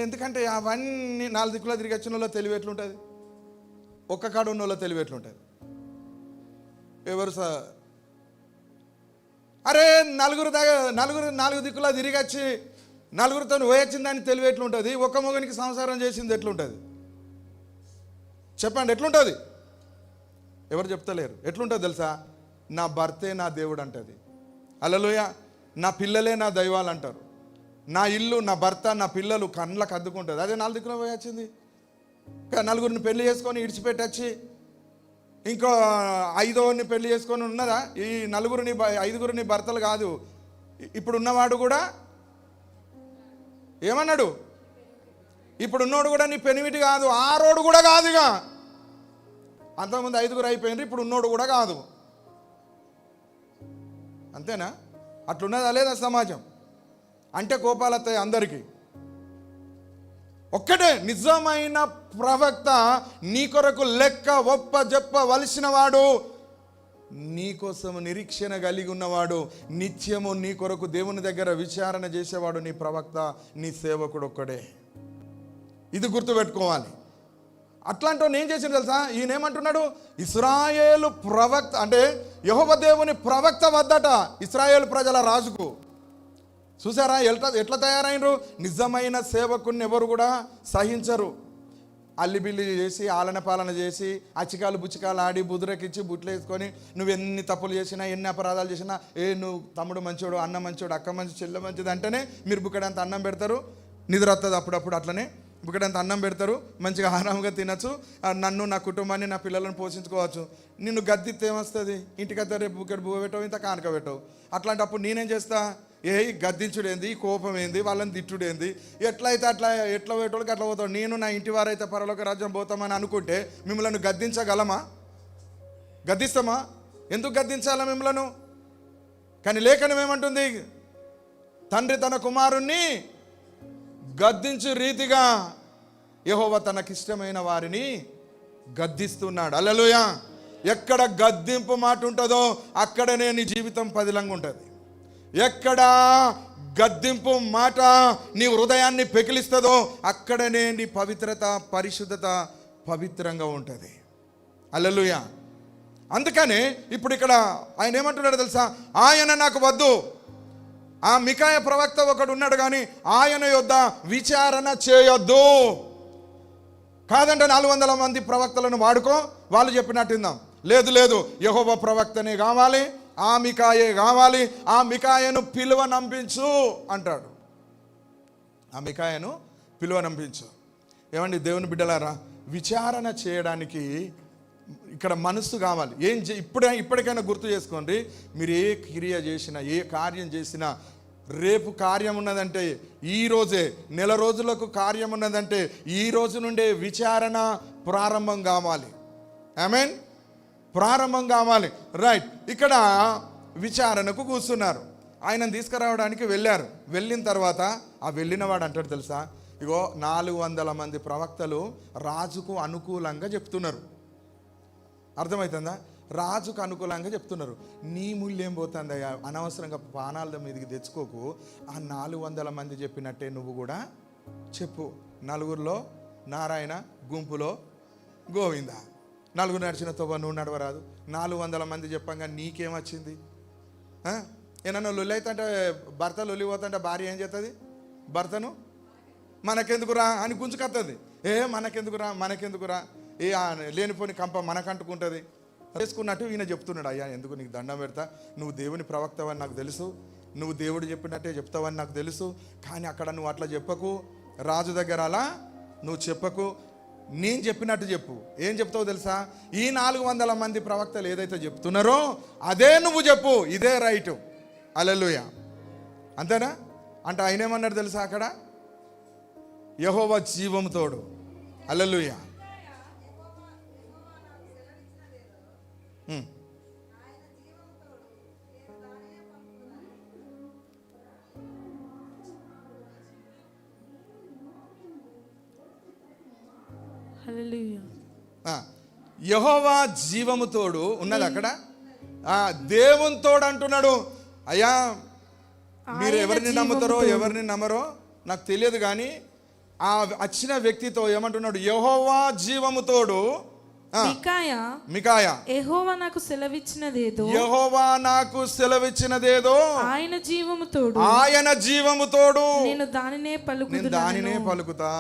ఎందుకంటే అవన్నీ 4 దిక్కులో తిరిగి వచ్చిన వాళ్ళు తెలివి ఎట్లుంటుంది? ఒక్క కాడు ఉన్న వాళ్ళు తెలివి ఎట్లుంటుంది? ఎవరు అరే నలుగురు 4 దిక్కులో తిరిగి వచ్చి నలుగురితో పోయొచ్చిందని తెలివి ఎట్లుంటుంది? ఒక్క మొగనికి సంసారం చేసింది ఎట్లుంటుంది? చెప్పండి, ఎట్లుంటుంది? ఎవరు చెప్తలేరు. ఎట్లుంటుంది తెలుసా? నా భర్తే నా దేవుడు అంటది. హల్లెలూయా. నా పిల్లలే నా దైవాలు అంటారు. నా ఇల్లు, నా భర్త, నా పిల్లలు కళ్ళకు అద్దుకుంటుంది. అదే 4 దిక్కులో పోయొచ్చింది. నలుగురిని పెళ్లి చేసుకొని ఇడిచిపెట్టచ్చి ఇంకో 5ని పెళ్లి చేసుకొని ఉన్నదా? ఈ 5గురిని భర్తలు కాదు. ఇప్పుడు ఉన్నవాడు కూడా ఏమన్నాడు? ఇప్పుడు ఉన్నోడు కూడా నీ పెనిమిటి కాదు, ఆరోడు కూడా కాదుగా. అంతకుముందు 5గురు అయిపోయినారు, ఇప్పుడు ఉన్నోడు కూడా కాదు. అంతేనా? అట్లున్నదా లేదా సమాజం? అంటే కోపాలు వస్తాయి అందరికీ. ఒక్కటే నిజమైన ప్రవక్త నీ కొరకు లెక్క చెప్పవలసిన వాడు, నీ కోసం నిరీక్షణ కలిగి ఉన్నవాడు, నిత్యము నీ కొరకు దేవుని దగ్గర విచారణ చేసేవాడు నీ ప్రవక్త, నీ సేవకుడు ఒక్కడే. ఇది గుర్తుపెట్టుకోవాలి. అట్లాంటి ఏం చేసిండు తెలుసా? ఈయన ఏమంటున్నాడు? ఇశ్రాయేలు ప్రవక్త అంటే యెహోవా దేవుని ప్రవక్త వద్దట ఇశ్రాయేలు ప్రజల రాజుకు. చూసారా ఎట్లా తయారైనరు? నిజమైన సేవకుని ఎవరు కూడా సహించరు. అల్లిబిల్లి చేసి, ఆలన పాలన చేసి, అచ్చికాలు బుచ్చికాలు ఆడి, బుదురెక్కించి బుట్లు వేసుకొని, నువ్వు ఎన్ని తప్పులు చేసినా, ఎన్ని అపరాధాలు చేసినా, నువ్వు తమ్ముడు మంచోడు, అన్న మంచోడు, అక్క మంచి, చెల్లె మంచిది అంటేనే మీరు బుక్కడంత అన్నం పెడతారు. నిద్ర వస్తుంది అప్పుడప్పుడు. అట్లనే బుక్కడంత అన్నం పెడతారు, మంచిగా ఆరామంగా తినచ్చు, నన్ను, నా కుటుంబాన్ని, నా పిల్లలను పోషించుకోవచ్చు. నిన్ను గద్దిస్తే ఏమొస్తుంది? ఇంటికద్ద రేపు బుక్కడు బువ్వ పెట్టవు, ఇంత కానుక పెట్టవు. అట్లాంటప్పుడు నేనేం చేస్తా? గద్దించుడేంది, కోపం ఏంది, వాళ్ళని తిట్టుడేంది, ఎట్లా పోయేటోళ్ళకి అట్లా పోతాడు. నేను నా ఇంటి వారైతే పరలోక రాజ్యం పోతామని అనుకుంటే మిమ్మల్ని గద్దించగలమా? గద్దిస్తామా? ఎందుకు గద్దించాలా మిమ్మలను? కానీ లేఖనం ఏమంటుంది? తండ్రి తన కుమారుణ్ణి గద్దించు రీతిగా యెహోవా తనకిష్టమైన వారిని గద్దిస్తున్నాడు. హల్లెలూయా. ఎక్కడ గద్దింపు మాట ఉంటుందో అక్కడనే నీ జీవితం పదిలంగా ఉంటుంది. ఎక్కడ గద్దింపు మాట నీ హృదయాన్ని పెకిలిస్తుందో అక్కడనే నీ పవిత్రత, పరిశుద్ధత పవిత్రంగా ఉంటుంది. హల్లెలూయా. అందుకని ఇప్పుడు ఇక్కడ ఆయన ఏమంటున్నాడు తెలుసా? ఆయన నాకు వద్దు. ఆ మికాయ ప్రవక్త ఒకడు ఉన్నాడు, కానీ ఆయన యొద్ద విచారణ చేయొద్దు. కాదంటే 400 మంది ప్రవక్తలను వాడుకో, వాళ్ళు చెప్పినట్టు విందాం. లేదు లేదు, యెహోవా ప్రవక్తనే కావాలి, ఆ మికాయే కావాలి, ఆ మికాయను పిలువనంపించు అంటాడు. ఆ మికాయను పిలువనంపించు. ఏమండి దేవుని బిడ్డలారా, విచారణ చేయడానికి ఇక్కడ మనస్సు కావాలి. ఇప్పటికైనా గుర్తు చేసుకోండి, మీరు ఏ క్రియ చేసినా, ఏ కార్యం చేసినా, రేపు కార్యం ఉన్నదంటే ఈ రోజే, నెల రోజులకు కార్యం ఉన్నదంటే ఈ రోజు నుండే విచారణ ప్రారంభం కావాలి. ఆమేన్. ప్రారంభం కావాలి. రైట్. ఇక్కడ విచారణకు కూర్చున్నారు. ఆయనను తీసుకురావడానికి వెళ్ళారు. వెళ్ళిన తర్వాత ఆ వెళ్ళినవాడు అంటాడు తెలుసా, ఇగో 400 మంది ప్రవక్తలు రాజుకు అనుకూలంగా చెప్తున్నారు. అర్థమవుతుందా? రాజుకు అనుకూలంగా చెప్తున్నారు. నీ మూల్యం పోతుందయ్యా, అనవసరంగా పానాల మీదకి తెచ్చుకోకు. ఆ 400 మంది చెప్పినట్టే నువ్వు కూడా చెప్పు. నలుగురిలో నారాయణ, గుంపులో గోవింద. నలుగురు నడిచిన తోవ నువ్వు నడవరాదు. 400 మంది చెప్పంగా నీకేమొచ్చింది? ఏమన్నా లొల్లి అవుతుంటే, భర్త లొల్లిపోతుంటే భార్య ఏం చేస్తుంది? భర్తను మనకెందుకురా అని గుంజుకొస్తుంది. మనకెందుకురా ఏ లేనిపోని కంప మనకంటుకుంటుంది. చేసుకున్నట్టు ఈయన చెప్తున్నాడు, అయ్యా ఎందుకు నీకు దండం పెడతా, నువ్వు దేవుని ప్రవక్తవని నాకు తెలుసు, నువ్వు దేవుడు చెప్పినట్టే చెప్తావని నాకు తెలుసు, కానీ అక్కడ నువ్వు అట్లా చెప్పకు, రాజు దగ్గర అలా నువ్వు చెప్పకు, నేను చెప్పినట్టు చెప్పు. ఏం చెప్తావు తెలుసా? ఈ 400 మంది ప్రవక్తలు ఏదైతే చెప్తున్నారో అదే నువ్వు చెప్పు, ఇదే రైటు. హల్లెలూయా. అంతేనా? అంటే ఆయన ఏమన్నాడు తెలుసా అక్కడ? యెహోవా జీవము తోడు. హల్లెలూయా. యెహోవా జీవము తోడు ఉన్నది అక్కడ. దేవుని తోడు అంటున్నాడు. అయ్యా మీరు ఎవరిని నమ్ముతారో ఎవరిని నమ్మరో నాకు తెలియదు, కానీ ఆ వచ్చిన వ్యక్తితో ఏమంటున్నాడు? యెహోవా జీవము తోడు. మికాయా యెహోవా నాకు సెలవిచ్చినదేదో ఆయన జీవము తోడు నేను దానినే పలుకుతా.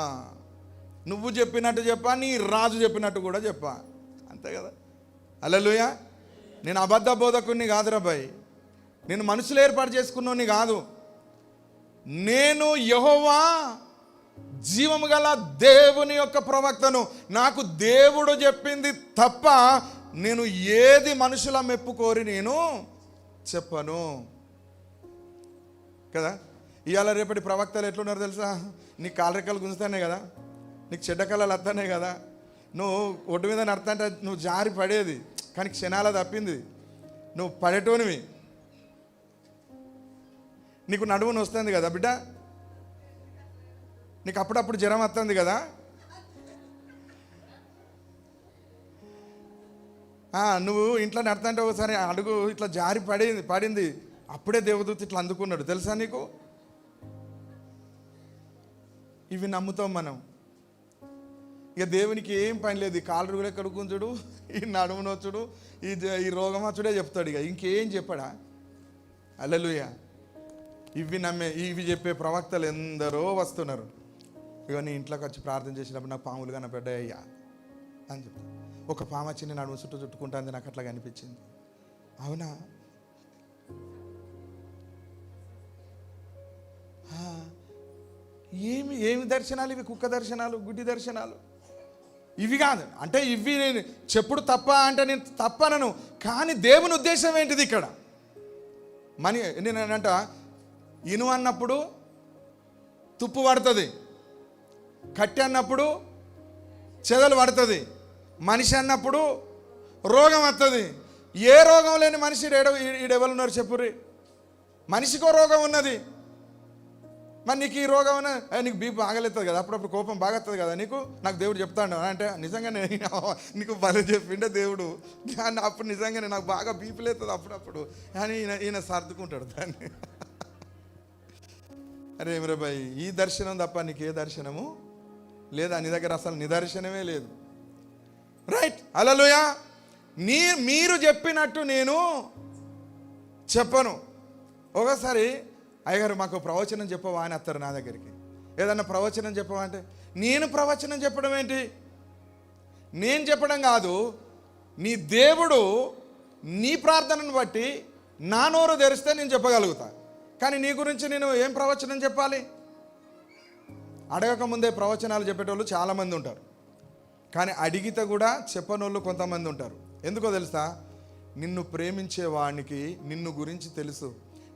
నువ్వు చెప్పినట్టు చెప్పా, నీ రాజు చెప్పినట్టు కూడా చెప్పా. అంతే కదా? హల్లెలూయా. నేను అబద్ధ బోధకుడిని కాదురా బాయ్, నేను మనుషులు ఏర్పాటు చేసుకున్నోని కాదు. నేను యెహోవా జీవము గల దేవుని యొక్క ప్రవక్తను. నాకు దేవుడు చెప్పింది తప్ప నేను ఏది మనుషుల మెప్పు కోరి నేను చెప్పను కదా. ఇవాళ రేపటి ప్రవక్తలు ఎట్లున్నారు తెలుసా? నీకు కాలరెక్కలు గుంజుతానే కదా, నీకు చెడ్డ కళలు వస్తానే కదా, నువ్వు ఒడ్డు మీద నడుతుంటే నువ్వు జారి పడేది, కానీ క్షణాల తప్పింది, నువ్వు పడేటోనివి, నీకు నడువుని వస్తుంది కదా బిడ్డ, నీకు అప్పుడప్పుడు జ్వరం వస్తుంది కదా, నువ్వు ఇంట్లో నడుతుంటే ఒకసారి అడుగు ఇట్లా జారి పడింది, అప్పుడే దేవదూత ఇట్లా అందుకున్నాడు తెలుసా నీకు. ఇవి నమ్ముతాం మనం. ఇక దేవునికి ఏం పని లేదు. ఈ కాలు కూడా ఎక్కడ గుంజుడు, ఈ నడుము నొచ్చుడు, ఈ రోగం వచ్చుడే చెప్తాడు. ఇక ఇంకేం చెప్పడా? హల్లెలూయా. ఇవి చెప్పే ప్రవక్తలు ఎందరో వస్తున్నారు. ఇక నీ ఇంట్లోకి వచ్చి ప్రార్థన చేసినప్పుడు నాకు పాములు కనపడ్డాయ్యా అని చెప్తాను. ఒక పాము వచ్చి నేను నడుము చుట్టుకుంటుంది, నాకు అట్లా కనిపించింది. అవునా? ఏమి దర్శనాలు ఇవి? కుక్క దర్శనాలు, గుడ్డి దర్శనాలు ఇవి కాదు. అంటే ఇవి నేను చెప్పుడు తప్ప అంటే నేను తప్పనను, కానీ దేవుని ఉద్దేశం ఏంటిది ఇక్కడ? నేనంట ఇను అన్నప్పుడు తుప్పు పడుతుంది, కట్టి అన్నప్పుడు చెదలు పడుతుంది, మనిషి అన్నప్పుడు రోగం వస్తుంది. ఏ రోగం లేని మనిషి ఈడెవరున్నారు చెప్పుర్రి? మనిషికో రోగం ఉన్నది. మరి నీకు ఈ రోగం నీకు బీపీ బాగలేస్తుంది కదా, అప్పుడప్పుడు కోపం బాగొస్తుంది కదా నీకు. నాకు దేవుడు చెప్తాడు అంటే నిజంగానే నీకు భలే చెప్పిండే దేవుడు. కానీ అప్పుడు నిజంగానే నాకు బాగా బీపీ లేస్తుంది అప్పుడప్పుడు, కానీ ఈయన సర్దుకుంటాడు దాన్ని. అరే ఏమిరా బాయ్, ఈ దర్శనం తప్ప నీకు ఏ దర్శనము లేదా? నీ దగ్గర అసలు నిదర్శనమే లేదు. రైట్. హల్లెలూయా. మీరు చెప్పినట్టు నేను చెప్పను. ఒకసారి అయ్యగారు మాకు ప్రవచనం చెప్పవా అని వస్తారు నా దగ్గరికి. ఏదన్నా ప్రవచనం చెప్పవా అంటే, నేను ప్రవచనం చెప్పడం ఏంటి? నేను చెప్పడం కాదు, నీ దేవుడు నీ ప్రార్థనను బట్టి నా నోరు తెరిస్తే నేను చెప్పగలుగుతా. కానీ నీ గురించి నేను ఏం ప్రవచనం చెప్పాలి? అడగక ముందే ప్రవచనాలు చెప్పేటోళ్ళు చాలామంది ఉంటారు, కానీ అడిగితే కూడా చెప్పనోళ్ళు కొంతమంది ఉంటారు. ఎందుకో తెలుసా? నిన్ను ప్రేమించే వానికి నిన్ను గురించి తెలుసు.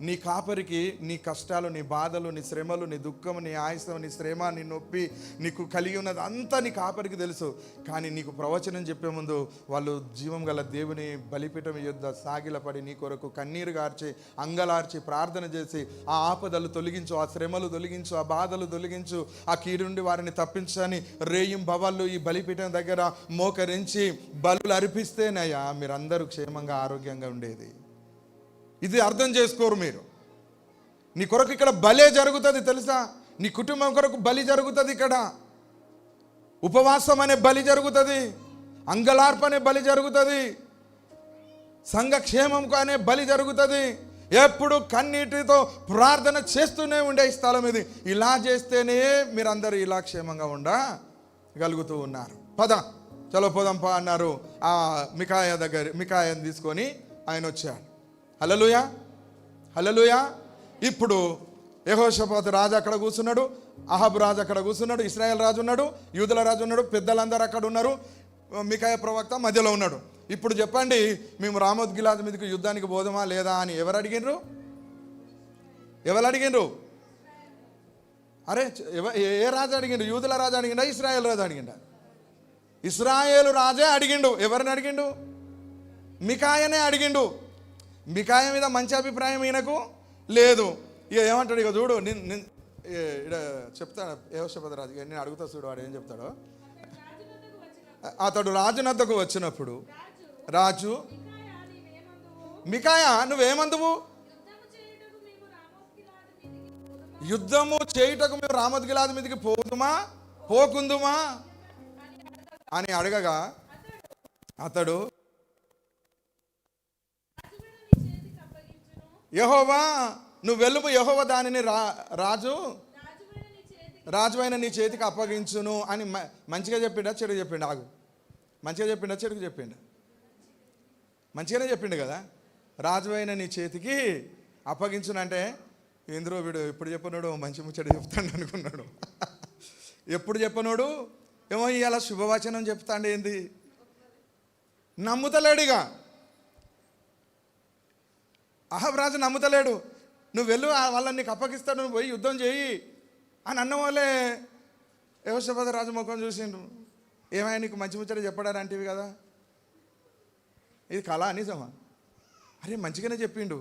నీ కాపరికి నీ కష్టాలు, నీ బాధలు, నీ శ్రమలు, నీ దుఃఖము, నీ ఆయాసం, నీ శ్రమ, నీ నొప్పి, నీకు కలిగి ఉన్నది అంతా నీ కాపరికి తెలుసు. కానీ నీకు ప్రవచనం చెప్పే ముందు వాళ్ళు జీవం గల దేవుని బలిపీఠం యొద్ద సాగిలపడి నీ కొరకు కన్నీరు గార్చి అంగలార్చి ప్రార్థన చేసి ఆ ఆపదలు తొలగించు, ఆ శ్రమలు తొలగించు, ఆ బాధలు తొలగించు, ఆ కీడు నుండి వారిని తప్పించని రేయిం బవళ్ళు ఈ బలిపీఠం దగ్గర మోకరించి బలులు అర్పిస్తేనయ్యా మీరందరూ క్షేమంగా ఆరోగ్యంగా ఉండేది. ఇది అర్థం చేసుకోరు మీరు. నీ కొరకు ఇక్కడ బలే జరుగుతుంది తెలుసా? నీ కుటుంబం కొరకు బలి జరుగుతుంది. ఇక్కడ ఉపవాసం అనే బలి జరుగుతుంది, అంగలార్ప అనే బలి జరుగుతుంది, సంఘక్షేమం అనే బలి జరుగుతుంది. ఎప్పుడు కన్నీటితో ప్రార్థన చేస్తూనే ఉండే ఈ స్థలం ఇది. ఇలా చేస్తేనే మీరందరూ ఇలా క్షేమంగా ఉండగలుగుతూ ఉన్నారు. పద చలో పోదాంపా అన్నారు. ఆ మికాయని తీసుకొని ఆయన వచ్చాడు. హల్లెలూయా, హల్లెలూయా. ఇప్పుడు యెహోషాపాతు రాజు అక్కడ కూర్చున్నాడు, అహాబు రాజు అక్కడ కూర్చున్నాడు, ఇశ్రాయేల్ రాజు ఉన్నాడు, యూదుల రాజు ఉన్నాడు, పెద్దలందరూ అక్కడ ఉన్నారు, మికాయ ప్రవక్త మధ్యలో ఉన్నాడు. ఇప్పుడు చెప్పండి, మేము రామోత్ గిలాద్ మీదకి యుద్ధానికి పోదామా లేదా అని ఎవరు అడిగినరు? అరే ఏ రాజు అడిగిండు? యూదుల రాజు అడిగిండా, ఇశ్రాయేల్ రాజు అడిగిండా? ఇశ్రాయేలు రాజే అడిగిండు. ఎవరిని అడిగిండు? మికాయనే అడిగిండు. మికాయ మీద మంచి అభిప్రాయం ఈయనకు లేదు. ఇక ఏమంటాడు? ఇక చూడు, ఇక్కడ చెప్తాడు యెహోషాపాతు రాజు, నేను అడుగుతా చూడు వాడు ఏం చెప్తాడో. అతడు రాజునద్దకు వచ్చినప్పుడు రాజు, మికాయ నువ్వేమందువు? యుద్ధము చేయుటకు మేము రామోత్ గిలాదు మీదకి పోకుందుమా అని అడగగా అతడు, యెహోవా నువ్వు వెళ్ళుము, యెహోవా దానిని రాజువైన నీ చేతికి అప్పగించును అని మంచిగా చెప్పిండా చెడు చెప్పిండు? ఆగు, మంచిగా చెప్పిండా చెడుకు చెప్పిండు? మంచిగానే చెప్పిండు కదా. రాజువైన నీ చేతికి అప్పగించును అంటే ఇందులో వీడు ఎప్పుడు చెప్పనోడు మంచి ముచ్చట చెప్తాడు అనుకున్నాడు. ఎప్పుడు చెప్పనోడు ఏమో ఇలా శుభవచనం చెప్తాండు. ఏంది నమ్ముతలేడుగా. అహాబు రాజు నమ్ముతలేడు. నువ్వు వెళ్ళు, వాళ్ళని నీకు అప్పగిస్తాడు, నువ్వు పోయి యుద్ధం చేయి అని అన్న వాళ్ళే యెహోషాపాతు రాజు ముఖం చూసిండు. ఏమైనా నీకు మంచి ముచ్చట చెప్పడారు అంటివి కదా, ఇది కళ నిజమా? అరే మంచిగానే చెప్పిండు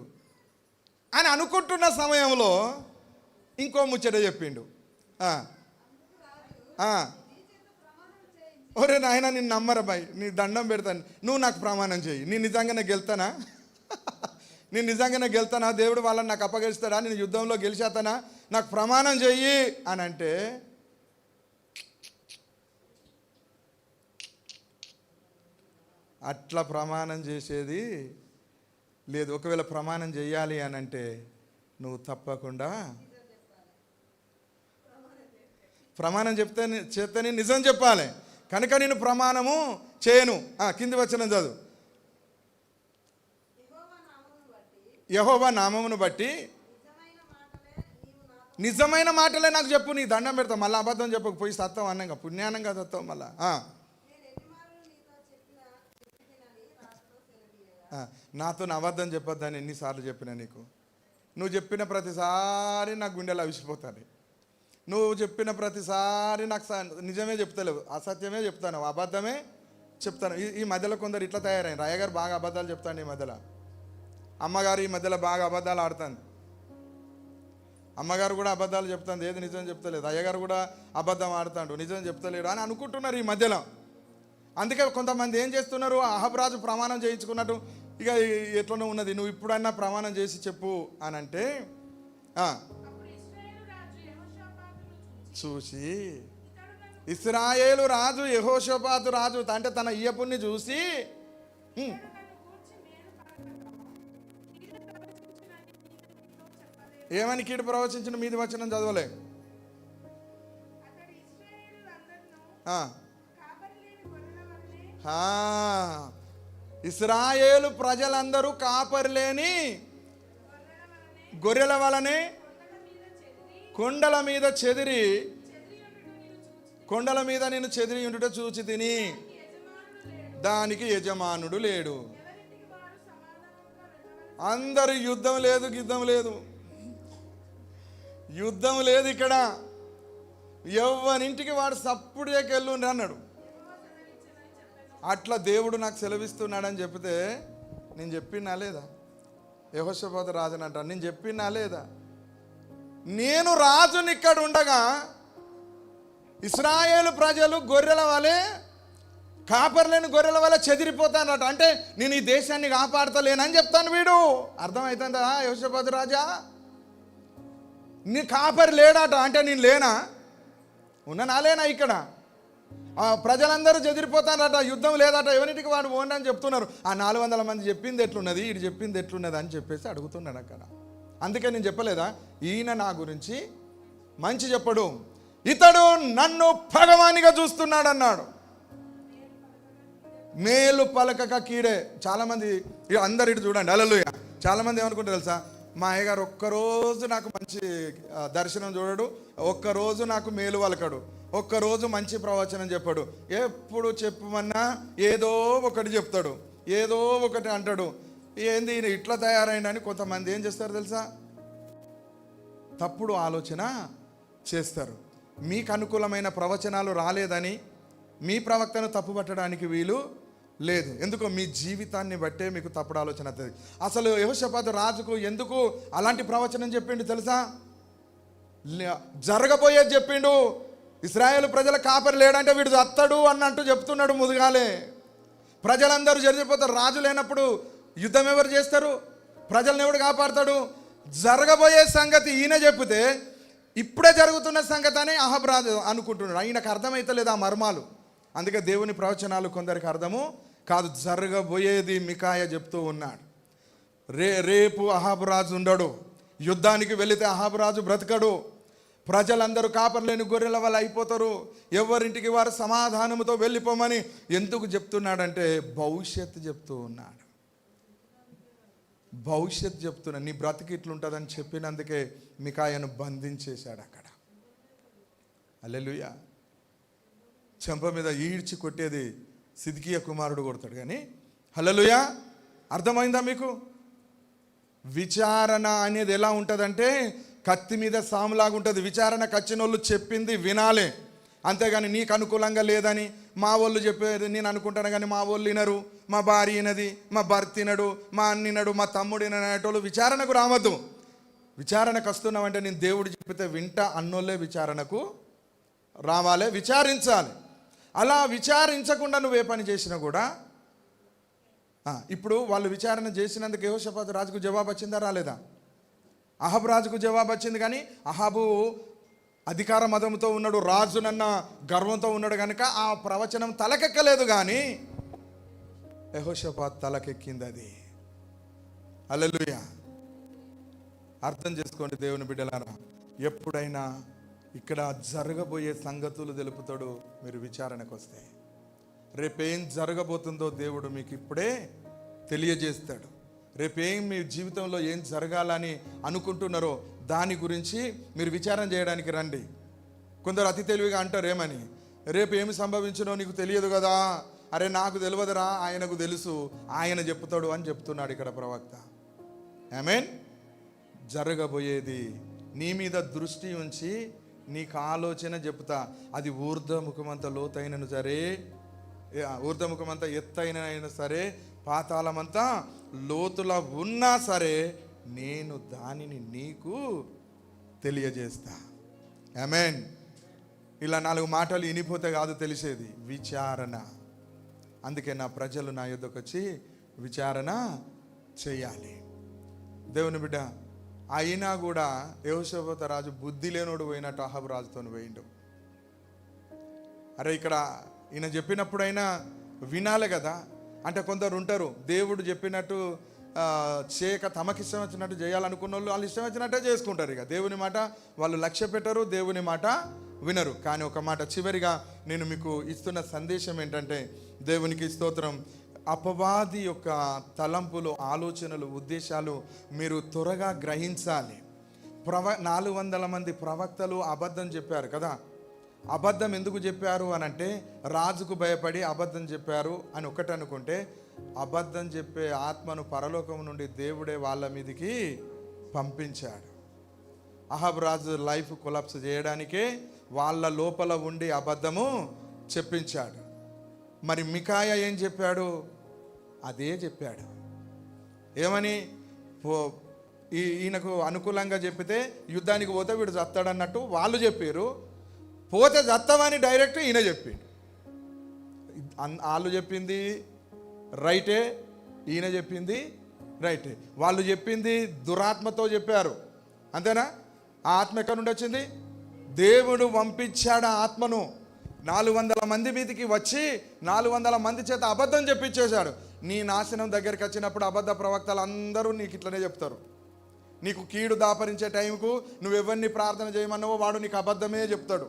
అని అనుకుంటున్న సమయంలో ఇంకో ముచ్చట చెప్పిండు. ఒరే నాయన నిన్ను నమ్మరా బాయ్, నీ దండం పెడతాను, నువ్వు నాకు ప్రమాణం చేయి, నేను నిజంగానే గెలుతానా? నేను నిజంగానే గెలుతానా? దేవుడు వాళ్ళని నాకు అప్పగిస్తాడా? నేను యుద్ధంలో గెలిచేస్తానా? నాకు ప్రమాణం చెయ్యి అని అంటే అట్లా ప్రమాణం చేసేది లేదు. ఒకవేళ ప్రమాణం చేయాలి అని అంటే నువ్వు తప్పకుండా ప్రమాణం చేస్తేనే నిజం చెప్పాలి. కనుక నేను ప్రమాణము చేయను. కింది వచనం చదువు. యెహోవా నామమును బట్టి నిజమైన మాటలే నాకు చెప్పు, నీ దండం పెడతావు, మళ్ళీ అబద్ధం చెప్పకు, పోయి సత్తావు అన్నాక పుణ్యానంగా సత్తావు మళ్ళా. నాతో అబద్ధం చెప్పొద్దని ఎన్నిసార్లు చెప్పినా నీకు? నువ్వు చెప్పిన ప్రతిసారి నాకు గుండెలు అవిసిపోతాయి. నువ్వు చెప్పిన ప్రతిసారి నాకు నిజమే చెప్తలేవు, అసత్యమే చెప్తాను, అబద్ధమే చెప్తాను. ఈ మధ్యలో కొందరు ఇట్లా తయారైన. రాయగారు బాగా అబద్ధాలు చెప్తాను ఈ మధ్యలో. అమ్మగారు ఈ మధ్యలో బాగా అబద్ధాలు ఆడుతుంది. అమ్మగారు కూడా అబద్ధాలు చెప్తుంది, ఏది నిజం చెప్తలేదు. అయ్యగారు కూడా అబద్ధం ఆడుతాడు, నిజం చెప్తలేడు అని అనుకుంటున్నారు ఈ మధ్యలో. అందుకే కొంతమంది ఏం చేస్తున్నారు, అహాబు రాజు ప్రమాణం చేయించుకున్నట్టు ఇక ఎట్లనో ఉన్నది, నువ్వు ఇప్పుడన్నా ప్రమాణం చేసి చెప్పు అని అంటే చూసి ఇశ్రాయేలు రాజు యెహోషాపాతు రాజు అంటే తన ఇయ్యపుణ్ణి చూసి ఏమని కీడు ప్రవచించిన మీది వచనం చదవలే. ఇశ్రాయేలు ప్రజలందరూ కాపరి లేని గొర్రెల వలనే కొండల మీద నేను చెదిరి ఉండుట చూచి తిని దానికి యజమానుడు లేడు. అందరు యుద్ధం లేదు ఇక్కడ. ఎవరింటికి వాడు సప్పుడుకెళ్ళు అన్నాడు. అట్లా దేవుడు నాకు సెలవిస్తున్నాడని చెప్తే నేను చెప్పినా లేదా? యెహోషాపాతు రాజుని అంటాను, నేను చెప్పినా లేదా? నేను రాజుని ఇక్కడ ఉండగా ఇశ్రాయేలు ప్రజలు గొర్రెల వలె, కాపర్లేని గొర్రెల వల్ల చెదిరిపోతానట. అంటే నేను ఈ దేశాన్ని కాపాడతలేనని చెప్తాను. వీడు అర్థమవుతుందా? యెహోషాపాతు రాజా, నీ కాపరి లేడాట. అంటే నేను లేనా? ఉన్నానా లేనా? ఇక్కడ ప్రజలందరూ చెదిరిపోతారట, యుద్ధం లేదట, ఎవరింటికి వాడు పోండి అని చెప్తున్నారు. ఆ 400 మంది చెప్పింది ఎట్లున్నది, వీడు చెప్పింది ఎట్లున్నది అని చెప్పేసి అడుగుతున్నాడు అక్కడ. అందుకే నేను చెప్పలేదా, ఈయన నా గురించి మంచి చెప్పడు, ఇతడు నన్ను భగవానిగా చూస్తున్నాడు అన్నాడు. మేలు పలకక కీడే. చాలామంది అందరు ఇటు చూడండి, హల్లెలూయా. చాలామంది ఏమనుకుంటారు తెలుసా, మా అయ్యగారు ఒక్కరోజు నాకు మంచి దర్శనం చూడడు, ఒక్కరోజు నాకు మేలు పలకడు, ఒక్కరోజు మంచి ప్రవచనం చెప్పాడు. ఎప్పుడు చెప్పమన్నా ఏదో ఒకటి చెప్తాడు, ఏదో ఒకటి అంటాడు. ఏంది ఈయన ఇట్లా తయారైందని కొంతమంది ఏం చేస్తారు తెలుసా, తప్పుడు ఆలోచన చేస్తారు. మీకు అనుకూలమైన ప్రవచనాలు రాలేదని మీ ప్రవక్తను తప్పుపట్టడానికి వీలు లేదు. ఎందుకో మీ జీవితాన్ని బట్టే మీకు తప్పుడు ఆలోచన వస్తుంది. అసలు యెహోషాపాతు రాజుకు ఎందుకు అలాంటి ప్రవచనం చెప్పిండు తెలుసా? జరగబోయేది చెప్పిండు. ఇశ్రాయేలు ప్రజల కాపరి లేడంటే వీడు అత్తడు అన్నట్టు చెప్తున్నాడు ముదుగాలే. ప్రజలందరూ జరిగిపోతారు. రాజు లేనప్పుడు యుద్ధం ఎవరు చేస్తారు? ప్రజలను ఎవడు కాపాడతాడు? జరగబోయే సంగతి ఈయన చెప్తే ఇప్పుడే జరుగుతున్న సంగతి అని అహాబు రాజు అనుకుంటున్నాడు. ఆయనకు అర్థమైతలేదు ఆ మర్మాలు. అందుకే దేవుని ప్రవచనాలు కొందరికి అర్థము కాదు. జరగబోయేది మికాయా చెప్తూ ఉన్నాడు. రేపు అహాబు రాజు ఉండడు, యుద్ధానికి వెళితే అహాబు రాజు బ్రతకడు, ప్రజలందరూ కాపర్లేని గొర్రెల వల్ల అయిపోతారు, ఎవరింటికి వారు సమాధానంతో వెళ్ళిపోమని ఎందుకు చెప్తున్నాడంటే భవిష్యత్తు చెప్తూ ఉన్నాడు. భవిష్యత్తు చెప్తున్నాడు. నీ బ్రతికి ఇట్లుంటుందని చెప్పినందుకే మికాయాను బంధించేశాడు అక్కడ. హల్లెలూయా. చెంప మీద ఈడ్చి కొట్టేది సిద్కియా కుమారుడు కొడతాడు కానీ. హల్లెలూయా. అర్థమైందా మీకు? విచారణ అనేది ఎలా ఉంటుందంటే కత్తి మీద సాములాగా ఉంటుంది. విచారణకు వచ్చిన వాళ్ళు చెప్పింది వినాలి, అంతేగాని నీకు అనుకూలంగా లేదని మా వాళ్ళు చెప్పేది నేను అనుకుంటాను కానీ మా వాళ్ళు వినరు, మా భార్య వినది, మా భర్త వినడు, మా అన్నినడు, మా తమ్ముడు విననేటోళ్ళు విచారణకు రావద్దు. విచారణకు వస్తున్నామంటే నేను దేవుడు చెప్పితే వింటా అన్నోళ్ళే విచారణకు రావాలి, విచారించాలి. అలా విచారించకుండా నువ్వు ఏ పని చేసినా కూడా ఇప్పుడు వాళ్ళు విచారణ చేసినందుకు యెహోషాపాతు రాజుకు జవాబు వచ్చిందా రాలేదా? అహాబు రాజుకు జవాబు వచ్చింది. కానీ అహాబు అధికార మదంతో ఉన్నాడు, రాజునన్న గర్వంతో ఉన్నాడు కనుక ఆ ప్రవచనం తలకెక్కలేదు. కానీ యెహోషాపాతు తలకెక్కింది అది. హల్లెలూయా. అర్థం చేసుకోండి దేవుని బిడ్డలారా, ఎప్పుడైనా ఇక్కడ జరగబోయే సంగతులు తెలుపుతాడు మీరు విచారణకు వస్తే. రేపేం జరగబోతుందో దేవుడు మీకు ఇప్పుడే తెలియజేస్తాడు. రేపేం మీ జీవితంలో ఏం జరగాలని అనుకుంటున్నారో దాని గురించి మీరు విచారణ చేయడానికి రండి. కొందరు అతి తెలివిగా అంటారు ఏమని, రేపు ఏమి సంభవించినో నీకు తెలియదు కదా. అరే నాకు తెలియదురా, ఆయనకు తెలుసు, ఆయన చెప్తాడు అని చెప్తున్నాడు ఇక్కడ ప్రవక్త. ఆమేన్. జరగబోయేది నీ మీద దృష్టి ఉంచి నీకు ఆలోచన చెప్తా. అది ఊర్ధ్వముఖమంత లోతైనను సరే, ఊర్ధ్వముఖమంతా ఎత్తైన సరే, పాతాళమంతా లోతులా ఉన్నా సరే నేను దానిని నీకు తెలియజేస్తా. ఆమేన్. ఇలా 4 మాటలు వినిపోతే కాదు తెలిసేది, విచారణ. అందుకే నా ప్రజలు నా యొద్దకు వచ్చి విచారణ చేయాలి. దేవుని బిడ్డ అయినా కూడా యెహోషాపాతు రాజు బుద్ధి లేనోడు పోయినట్టు అహాబు రాజుతో పోయిండు. అరే ఇక్కడ ఈయన చెప్పినప్పుడైనా వినాలి కదా. అంటే కొందరు ఉంటారు దేవుడు చెప్పినట్టు చేయక తమకిష్టం వచ్చినట్టు చేయాలనుకున్న వాళ్ళు ఇష్టం వచ్చినట్టే చేసుకుంటారు. ఇక దేవుని మాట వాళ్ళు లక్ష్య పెట్టరు, దేవుని మాట వినరు. కానీ ఒక మాట చివరిగా నేను మీకు ఇస్తున్న సందేశం ఏంటంటే, దేవునికి స్తోత్రం, అపవాది యొక్క తలంపులు, ఆలోచనలు, ఉద్దేశాలు మీరు త్వరగా గ్రహించాలి. 400 మంది ప్రవక్తలు అబద్ధం చెప్పారు కదా. అబద్ధం ఎందుకు చెప్పారు అని అంటే, రాజుకు భయపడి అబద్ధం చెప్పారు అని ఒకటి అనుకుంటే, అబద్ధం చెప్పే ఆత్మను పరలోకం నుండి దేవుడే వాళ్ళ మీదకి పంపించాడు. అహాబ్ రాజు లైఫ్ కొలాప్స్ చేయడానికే వాళ్ళ లోపల ఉండి అబద్ధము చెప్పించాడు. మరి మికాయా ఏం చెప్పాడు? అదే చెప్పాడు. ఏమని? ఈయనకు అనుకూలంగా చెప్పితే యుద్ధానికి పోతే వీడు చస్తాడన్నట్టు వాళ్ళు చెప్పారు. పోతే చస్తామని డైరెక్ట్ ఈయన చెప్పిండు. వాళ్ళు చెప్పింది రైటే, ఈయన చెప్పింది రైటే. వాళ్ళు చెప్పింది దురాత్మతో చెప్పారు, అంతేనా? ఆ ఆత్మ ఎక్కడి నుండి వచ్చింది? దేవుడు పంపించాడు ఆ ఆత్మను. 400 మంది మీదకి వచ్చి 400 మంది చేత అబద్ధం చెప్పించేశాడు. నీ నాశనం దగ్గరికి వచ్చినప్పుడు అబద్ధ ప్రవక్తలు అందరూ నీకు ఇట్లనే చెప్తారు. నీకు కీడు దాపరించే టైంకు నువ్వెవరిని ప్రార్థన చేయమన్నావో వాడు నీకు అబద్ధమే చెప్తాడు.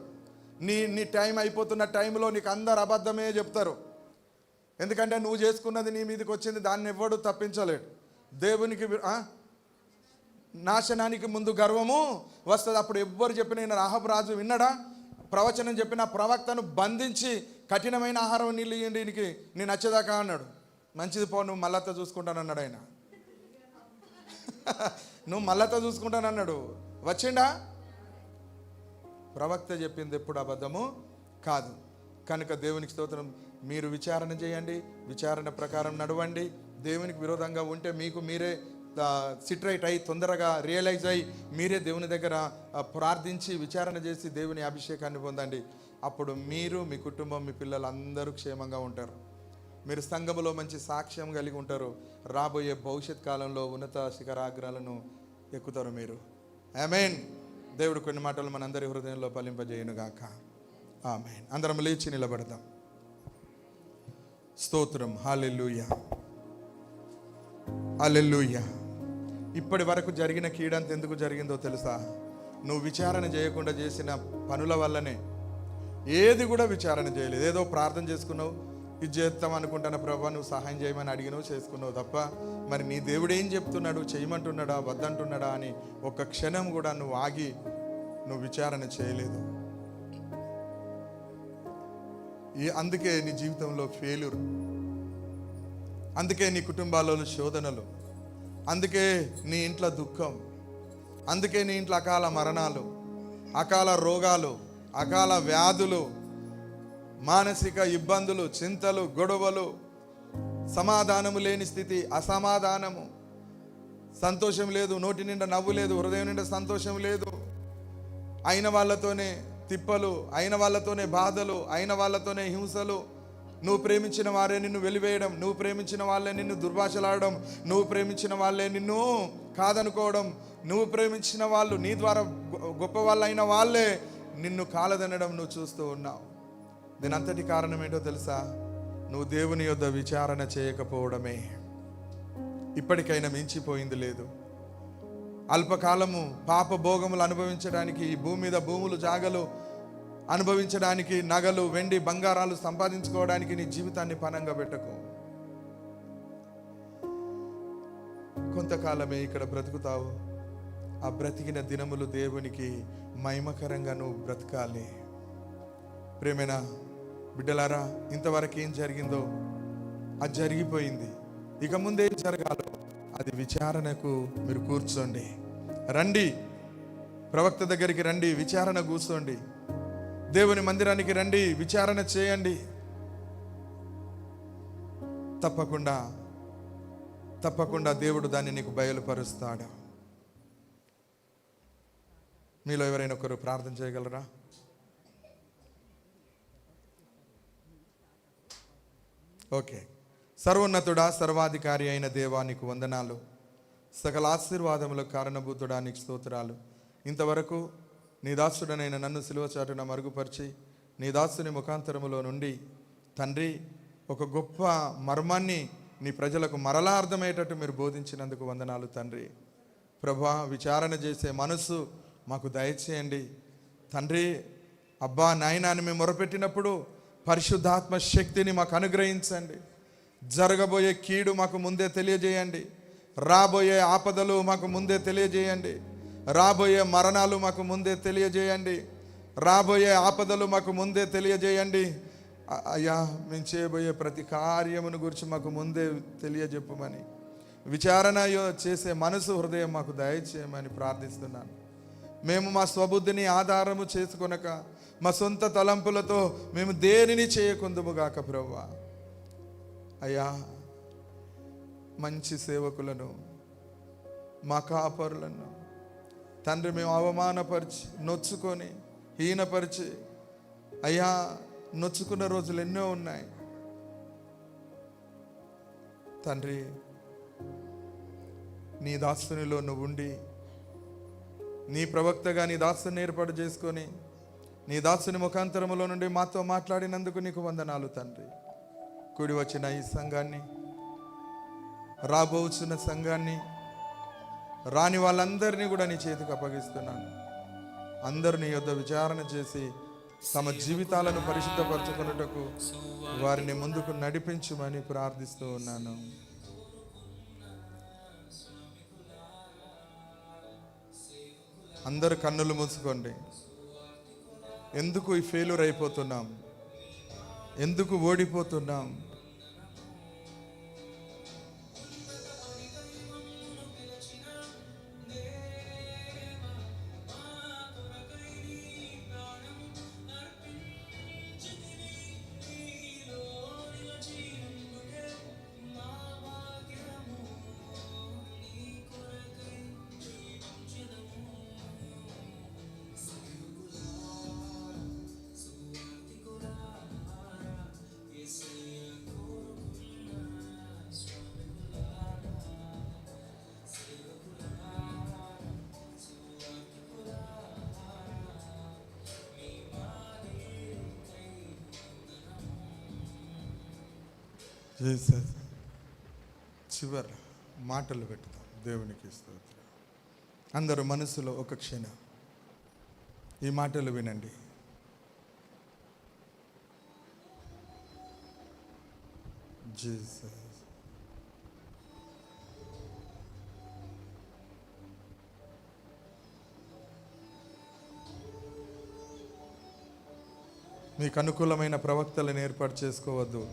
నీ టైం అయిపోతున్న టైంలో నీకు అందరు అబద్ధమే చెప్తారు. ఎందుకంటే నువ్వు చేసుకున్నది నీ మీదకి వచ్చింది, దాన్ని ఎవ్వడు తప్పించలేడు. దేవునికి నాశనానికి ముందు గర్వము వస్తుంది. అప్పుడు ఎవ్వరు చెప్పిన ఈయన అహాబ్ రాజు విన్నడా? ప్రవచనం చెప్పిన ప్రవక్తను బంధించి కఠినమైన ఆహారం నీళ్ళు ఇయ్యండి, దీనికి నేను నచ్చేదాకా అన్నాడు. మంచిది పో, నువ్వు మళ్ళతో చూసుకుంటానన్నాడు ఆయన. నువ్వు మళ్ళతో చూసుకుంటానన్నాడు. వచ్చిండా? ప్రవక్త చెప్పింది ఎప్పుడు అబద్ధము కాదు. కనుక దేవునికి స్తోత్రం. మీరు విచారణ చేయండి, విచారణ ప్రకారం నడవండి. దేవునికి విరోధంగా ఉంటే మీకు మీరే సిట్రైట్ అయ్యి తొందరగా రియలైజ్ అయ్యి మీరే దేవుని దగ్గర ప్రార్థించి విచారణ చేసి దేవుని అభిషేకాన్ని పొందండి. అప్పుడు మీరు, మీ కుటుంబం, మీ పిల్లలు అందరూ క్షేమంగా ఉంటారు. మీరు సంఘములో మంచి సాక్ష్యం కలిగి ఉంటారు. రాబోయే భవిష్యత్ కాలంలో ఉన్నత శిఖరాగ్రాలను ఎక్కుతారు మీరు. ఆమేన్. దేవుడు కొన్ని మాటలు మనందరి హృదయంలో ఫలింపజేయునుగాక. ఆమేన్. అందరం లేచి నిలబడదాం. స్తోత్రం. హల్లెలూయా, హల్లెలూయా. ఇప్పటి వరకు జరిగిన కీడంత ఎందుకు జరిగిందో తెలుసా? నువ్వు విచారణ చేయకుండా చేసిన పనుల వల్లనే. ఏది కూడా విచారణ చేయలేదు. ఏదో ప్రార్థన చేసుకున్నావు, ఇది చేస్తాం అనుకుంటున్న ప్రభా నువ్వు సహాయం చేయమని అడిగినావు, చేసుకున్నావు తప్ప మరి నీ దేవుడు ఏం చెప్తున్నాడు, చేయమంటున్నాడా వద్దంటున్నాడా అని ఒక్క క్షణం కూడా నువ్వు ఆగి నువ్వు విచారణ చేయలేదు. అందుకే నీ జీవితంలో ఫెయిల్యూర్, అందుకే నీ కుటుంబాలలో శోధనలు, అందుకే నీ ఇంట్లో దుఃఖం, అందుకే నీ ఇంట్లో అకాల మరణాలు, అకాల రోగాలు, అకాల వ్యాధులు, మానసిక ఇబ్బందులు, చింతలు, గొడవలు, సమాధానము లేని స్థితి, అసమాధానము, సంతోషం లేదు, నోటి నిండా నవ్వు లేదు, హృదయం నిండా సంతోషం లేదు, అయిన వాళ్ళతోనే తిప్పలు, అయిన వాళ్ళతోనే బాధలు, అయిన వాళ్ళతోనే హింసలు. నువ్వు ప్రేమించిన వారే నిన్ను వెలివేయడం, నువ్వు ప్రేమించిన వాళ్ళే నిన్ను దుర్భాషలాడడం, నువ్వు ప్రేమించిన వాళ్ళే నిన్ను కాదనుకోవడం, నువ్వు ప్రేమించిన వాళ్ళు నీ ద్వారా గొప్ప వాళ్ళు అయిన వాళ్ళే నిన్ను కాలదనడం నువ్వు చూస్తూ ఉన్నావు. దీని అంతటి కారణం ఏంటో తెలుసా? నువ్వు దేవుని యొద్ద విచారణ చేయకపోవడమే. ఇప్పటికైనా మించిపోయింది లేదు. అల్పకాలము పాప భోగములు అనుభవించడానికి, ఈ భూమి మీద భూములు జాగలు అనుభవించడానికి, నగలు వెండి బంగారాలు సంపాదించుకోవడానికి నీ జీవితాన్ని పణంగా పెట్టకు. కొంతకాలమే ఇక్కడ బ్రతుకుతావు. ఆ బ్రతికిన దినములు దేవునికి మహిమకరంగా నువ్వు బ్రతకాలి. ప్రేమైన బిడ్డలారా, ఇంతవరకు ఏం జరిగిందో అది జరిగిపోయింది. ఇక ముందేం జరగాలో అది విచారణకు మీరు కూర్చోండి. రండి, ప్రవక్త దగ్గరికి రండి, విచారణ కూర్చోండి. దేవుని మందిరానికి రండి, విచారణ చేయండి. తప్పకుండా తప్పకుండా దేవుడు దాన్ని నీకు బయలుపరుస్తాడు. మీలో ఎవరైనా ఒకరు ప్రార్థన చేయగలరా? ఓకే. సర్వోన్నతుడా, సర్వాధికారి అయిన దేవా, నీకు వందనాలు. సకల ఆశీర్వాదములకు కారణభూతుడా, నీకు స్తోత్రాలు. ఇంతవరకు నీ దాసుడనైన నన్ను సిలువ చాటున మరుగుపరిచి నీ దాసుని ముఖాంతరములో నుండి తండ్రి ఒక గొప్ప మర్మాన్ని నీ ప్రజలకు మరలా అర్థమయ్యేటట్టు మీరు బోధించినందుకు వందనాలు తండ్రి. ప్రభా, విచారణ చేసే మనసు మాకు దయచేయండి తండ్రి. అబ్బా నాయనా అని మేము మొరపెట్టినప్పుడు పరిశుద్ధాత్మ శక్తిని మాకు అనుగ్రహించండి. జరగబోయే కీడు మాకు ముందే తెలియజేయండి. రాబోయే ఆపదలు మాకు ముందే తెలియజేయండి. రాబోయే మరణాలు మాకు ముందే తెలియజేయండి. రాబోయే ఆపదలు మాకు ముందే తెలియజేయండి. అయ్యా, మేము చేయబోయే ప్రతి కార్యమును గురించి మాకు ముందే తెలియజెప్పమని, విచారణ చేసే మనసు హృదయం మాకు దయచేయమని ప్రార్థిస్తున్నాను. మేము మా స్వబుద్ధిని ఆధారము చేసుకొనక మా సొంత తలంపులతో మేము దేనిని చేయకుందుముగాక ప్రభువా. అయ్యా, మంచి సేవకులను, మా కాపరులను తండ్రి మేము అవమానపరిచి, నొచ్చుకొని, హీనపరిచి, అయ్యా నొచ్చుకున్న రోజులు ఎన్నో ఉన్నాయి తండ్రి. నీ దాసునిలో నువ్వు ఉండి, నీ ప్రవక్తగా నీ దాసుని ఏర్పాటు చేసుకొని, నీ దాసుని ముఖాంతరములో నుండి మాతో మాట్లాడినందుకు నీకు వందనాలు తండ్రి. కూడి వచ్చిన ఈ సంఘాన్ని, రాబోచున్న సంఘాన్ని, రాని వాళ్ళందరినీ కూడా నీ చేతికి అప్పగిస్తున్నాను. అందరూ నీ యొద్ద విచారణ చేసి తమ జీవితాలను పరిశుద్ధపరచుకున్నటకు వారిని ముందుకు నడిపించుమని ప్రార్థిస్తూ ఉన్నాను. అందరు కన్నులు మూసుకోండి. ఎందుకు ఈ ఫెయిల్యూర్ అయిపోతున్నాం? ఎందుకు ఓడిపోతున్నాం? చివరి మాటలు పెడతాం దేవునికి స్తోత్రం. అందరూ మనసులో ఒక క్షణం ఈ మాటలు వినండి. జీసస్, మీకు అనుకూలమైన ప్రవక్తలను ఏర్పాటు చేసుకోవద్దు.